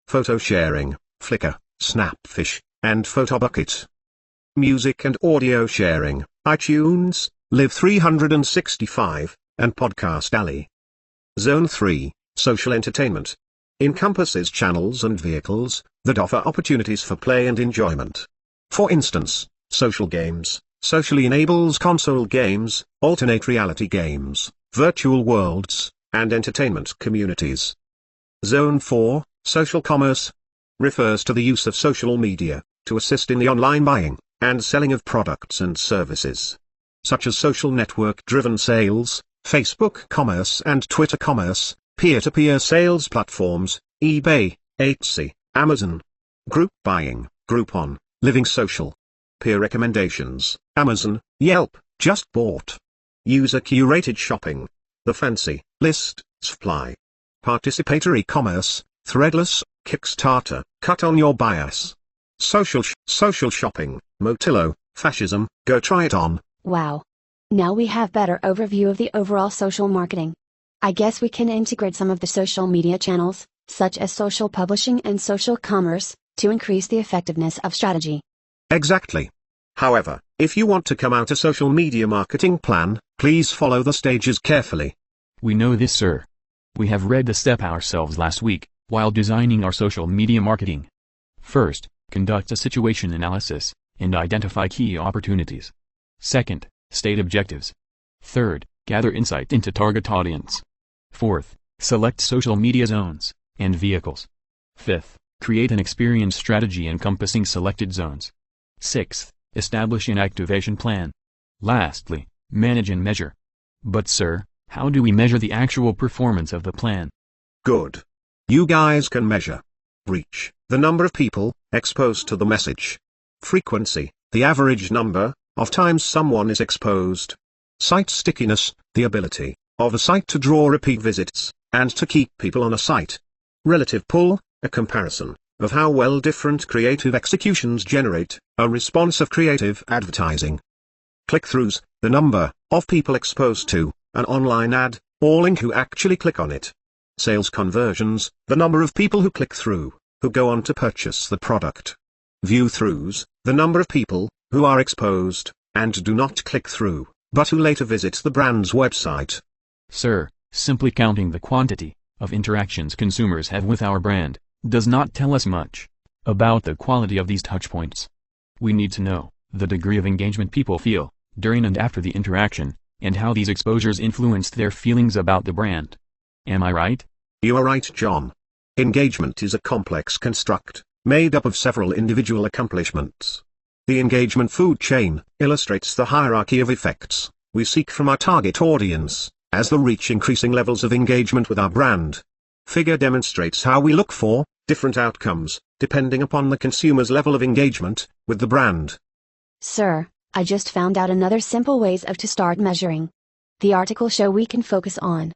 Photo sharing, Flickr, Snapfish, and Photobucket. Music and audio sharing, iTunes, Live365, and Podcast Alley. Zone 3, social entertainment. encompasses channels and vehicles that offer opportunities for play and enjoyment. For instance, social games, socially enables console games, alternate reality games, virtual worlds, and entertainment communities. Zone 4, Social Commerce, refers to the use of social media to assist in the online buying and selling of products and services, such as social network-driven sales, Facebook commerce and Twitter commerce, peer-to-peer sales platforms, eBay, Etsy, Amazon. Group buying, Groupon, Living Social. Peer recommendations, Amazon, Yelp, Just Bought. User-curated shopping, The Fancy List, Supply. Participatory commerce, Threadless, Kickstarter, Cut on Your Bias. Social shopping, Motillo, Fascism, Go Try It On. Wow. Now we have better overview of the overall social marketing. I guess we can integrate some of the social media channels, such as social publishing and social commerce, to increase the effectiveness of strategy. Exactly. However, if you want to come out a social media marketing plan, please follow the stages carefully. We know this, sir. We have read the step ourselves last week, while designing our social media marketing. First, conduct a situation analysis, and identify key opportunities. Second, state objectives. Third, gather insight into target audience. Fourth, select social media zones and vehicles. Fifth, create an experience strategy encompassing selected zones. Sixth, establish an activation plan. Lastly, manage and measure. But sir, how do we measure the actual performance of the plan? Good. You guys can measure reach, the number of people exposed to the message. Frequency, the average number of times someone is exposed. Site stickiness, the ability of a site to draw repeat visits, and to keep people on a site. Relative pull, a comparison of how well different creative executions generate a response of creative advertising. Click-throughs, the number of people exposed to an online ad, or link who actually click on it. Sales conversions, the number of people who click through, who go on to purchase the product. View-throughs, the number of people who are exposed and do not click through, but who later visit the brand's website. Sir, simply counting the quantity of interactions consumers have with our brand does not tell us much about the quality of these touchpoints. We need to know the degree of engagement people feel during and after the interaction, and how these exposures influenced their feelings about the brand. Am I right? You are right, John. Engagement is a complex construct, made up of several individual accomplishments. The engagement food chain illustrates the hierarchy of effects we seek from our target audience, as they reach increasing levels of engagement with our brand. Figure demonstrates how we look for different outcomes, depending upon the consumer's level of engagement with the brand. Sir, I just found out another simple ways of to start measuring. The article show we can focus on,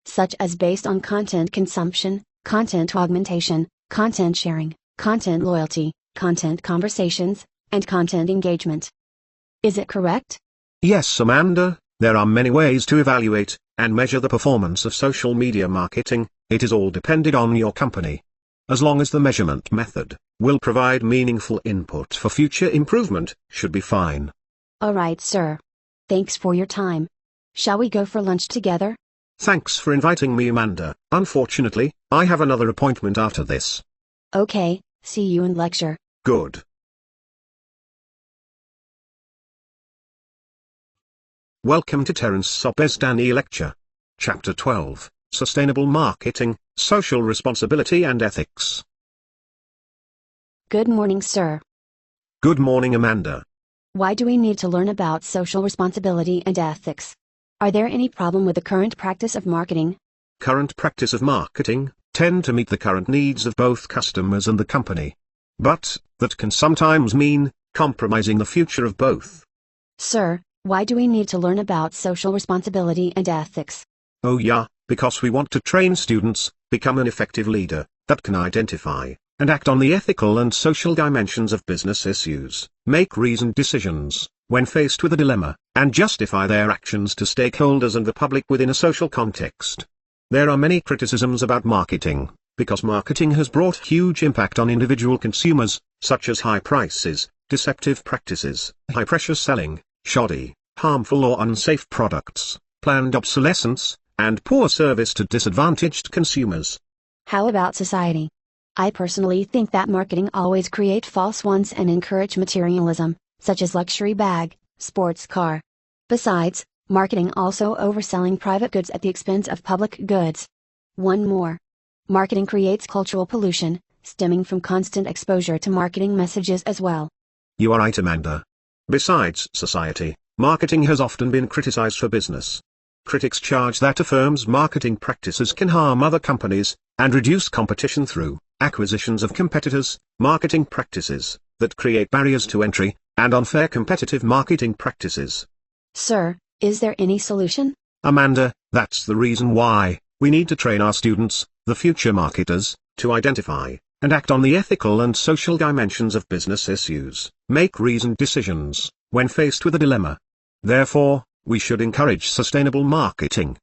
such as based on content consumption, content augmentation, content sharing, content loyalty, content conversations, and content engagement. Is it correct? Yes, Amanda, there are many ways to evaluate and measure the performance of social media marketing. It is all dependent on your company. As long as the measurement method will provide meaningful input for future improvement, should be fine. Alright, sir. Thanks for your time. Shall we go for lunch together? Thanks for inviting me, Amanda. Unfortunately, I have another appointment after this. Okay, see you in lecture. Good. Welcome to Terence Sobestani Lecture. Chapter 12, Sustainable Marketing, Social Responsibility and Ethics. Good morning, sir. Good morning, Amanda. Why do we need to learn about social responsibility and ethics? Are there any problem with the current practice of marketing? Current practice of marketing tend to meet the current needs of both customers and the company. But that can sometimes mean compromising the future of both. Sir, why do we need to learn about social responsibility and ethics? Oh yeah, because we want to train students, become an effective leader that can identify and act on the ethical and social dimensions of business issues, make reasoned decisions when faced with a dilemma, and justify their actions to stakeholders and the public within a social context. There are many criticisms about marketing, because marketing has brought huge impact on individual consumers, such as high prices, deceptive practices, high-pressure selling, shoddy, harmful or unsafe products, planned obsolescence, and poor service to disadvantaged consumers. How about society? I personally think that marketing always create false ones and encourage materialism, such as luxury bag, sports car. Besides, marketing also overselling private goods at the expense of public goods. One more. Marketing creates cultural pollution, stemming from constant exposure to marketing messages as well. You are right, Amanda. Besides society, marketing has often been criticized for business. Critics charge that a firm's marketing practices can harm other companies, and reduce competition through acquisitions of competitors, marketing practices that create barriers to entry, and unfair competitive marketing practices. Sir, is there any solution? Amanda, that's the reason why we need to train our students, the future marketers, to identify and act on the ethical and social dimensions of business issues, make reasoned decisions when faced with a dilemma. Therefore, we should encourage sustainable marketing.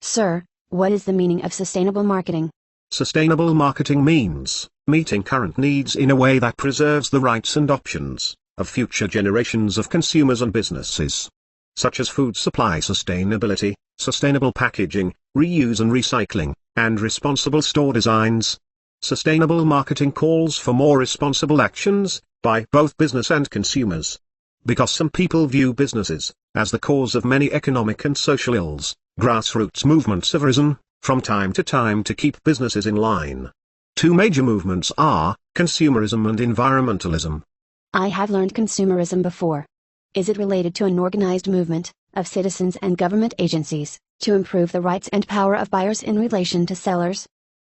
Sir, what is the meaning of sustainable marketing? Sustainable marketing means meeting current needs in a way that preserves the rights and options of future generations of consumers and businesses, such as food supply sustainability, sustainable packaging, reuse and recycling, and responsible store designs. Sustainable marketing calls for more responsible actions by both business and consumers. Because some people view businesses as the cause of many economic and social ills, grassroots movements have risen from time to keep businesses in line. Two major movements are consumerism and environmentalism. I have learned consumerism before. Is it related to an organized movement of citizens and government agencies to improve the rights and power of buyers in relation to sellers?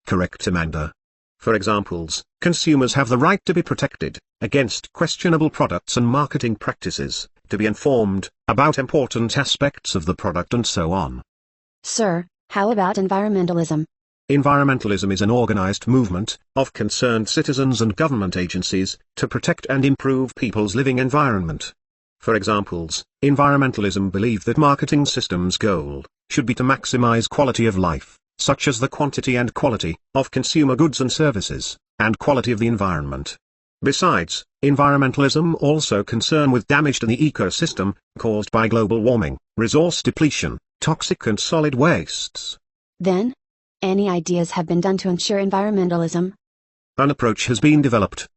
Correct, Amanda. For examples, consumers have the right to be protected against questionable products and marketing practices, to be informed about important aspects of the product and so on. Sir, how about environmentalism? Environmentalism is an organized movement of concerned citizens and government agencies to protect and improve people's living environment. For examples, environmentalism believe that marketing systems' goal should be to maximize quality of life, such as the quantity and quality of consumer goods and services, and quality of the environment. Besides, environmentalism also concern with damage to the ecosystem caused by global warming, resource depletion, toxic and solid wastes. Then, any ideas have been done to ensure environmentalism? An approach has been developed.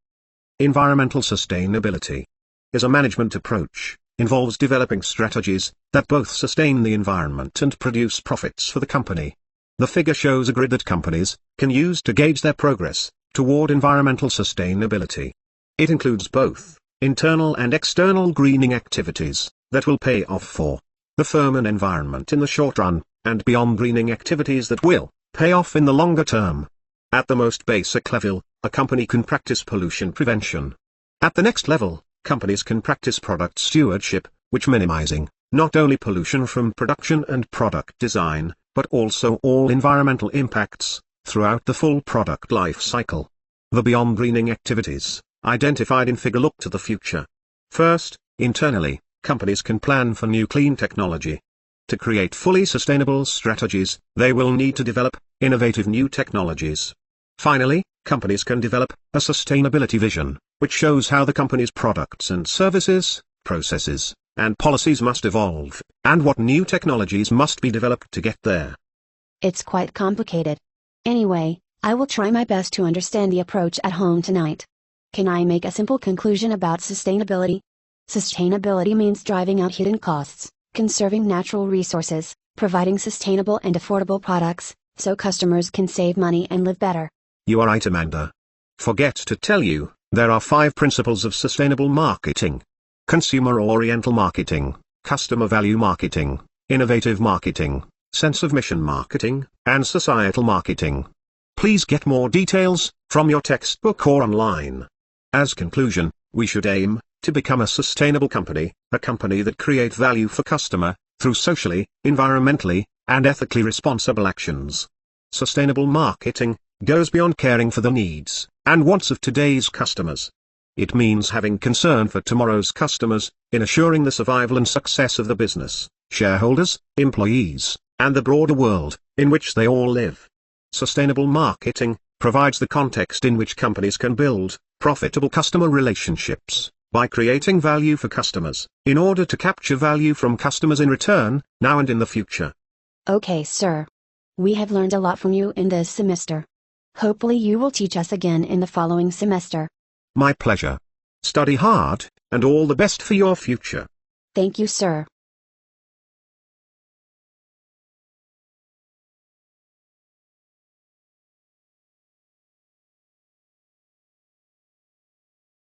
Environmental sustainability is a management approach, involves developing strategies that both sustain the environment and produce profits for the company. The figure shows a grid that companies can use to gauge their progress toward environmental sustainability. It includes both internal and external greening activities that will pay off for the firm and environment in the short run, and beyond greening activities that will pay off in the longer term. At the most basic level, a company can practice pollution prevention. At the next level, companies can practice product stewardship, which minimizing not only pollution from production and product design, but also all environmental impacts throughout the full product life cycle. The beyond greening activities identified in figure look to the future. First, internally, companies can plan for new clean technology. To create fully sustainable strategies, they will need to develop innovative new technologies. Finally, companies can develop a sustainability vision, which shows how the company's products and services, processes, and policies must evolve, and what new technologies must be developed to get there. It's quite complicated. Anyway, I will try my best to understand the approach at home tonight. Can I make a simple conclusion about sustainability? Sustainability means driving out hidden costs, conserving natural resources, providing sustainable and affordable products, so customers can save money and live better. You are right, Amanda. Forget to tell you, there are 5 principles of sustainable marketing. Consumer-oriental marketing, customer value marketing, innovative marketing, sense of mission marketing, and societal marketing. Please get more details from your textbook or online. As conclusion, we should aim to become a sustainable company, a company that creates value for customer through socially, environmentally, and ethically responsible actions. Sustainable marketing goes beyond caring for the needs and wants of today's customers. It means having concern for tomorrow's customers, in assuring the survival and success of the business, shareholders, employees, and the broader world in which they all live. Sustainable marketing provides the context in which companies can build profitable customer relationships by creating value for customers, in order to capture value from customers in return, now and in the future. Okay, sir. We have learned a lot from you in this semester. Hopefully you will teach us again in the following semester. My pleasure. Study hard, and all the best for your future. Thank you, sir.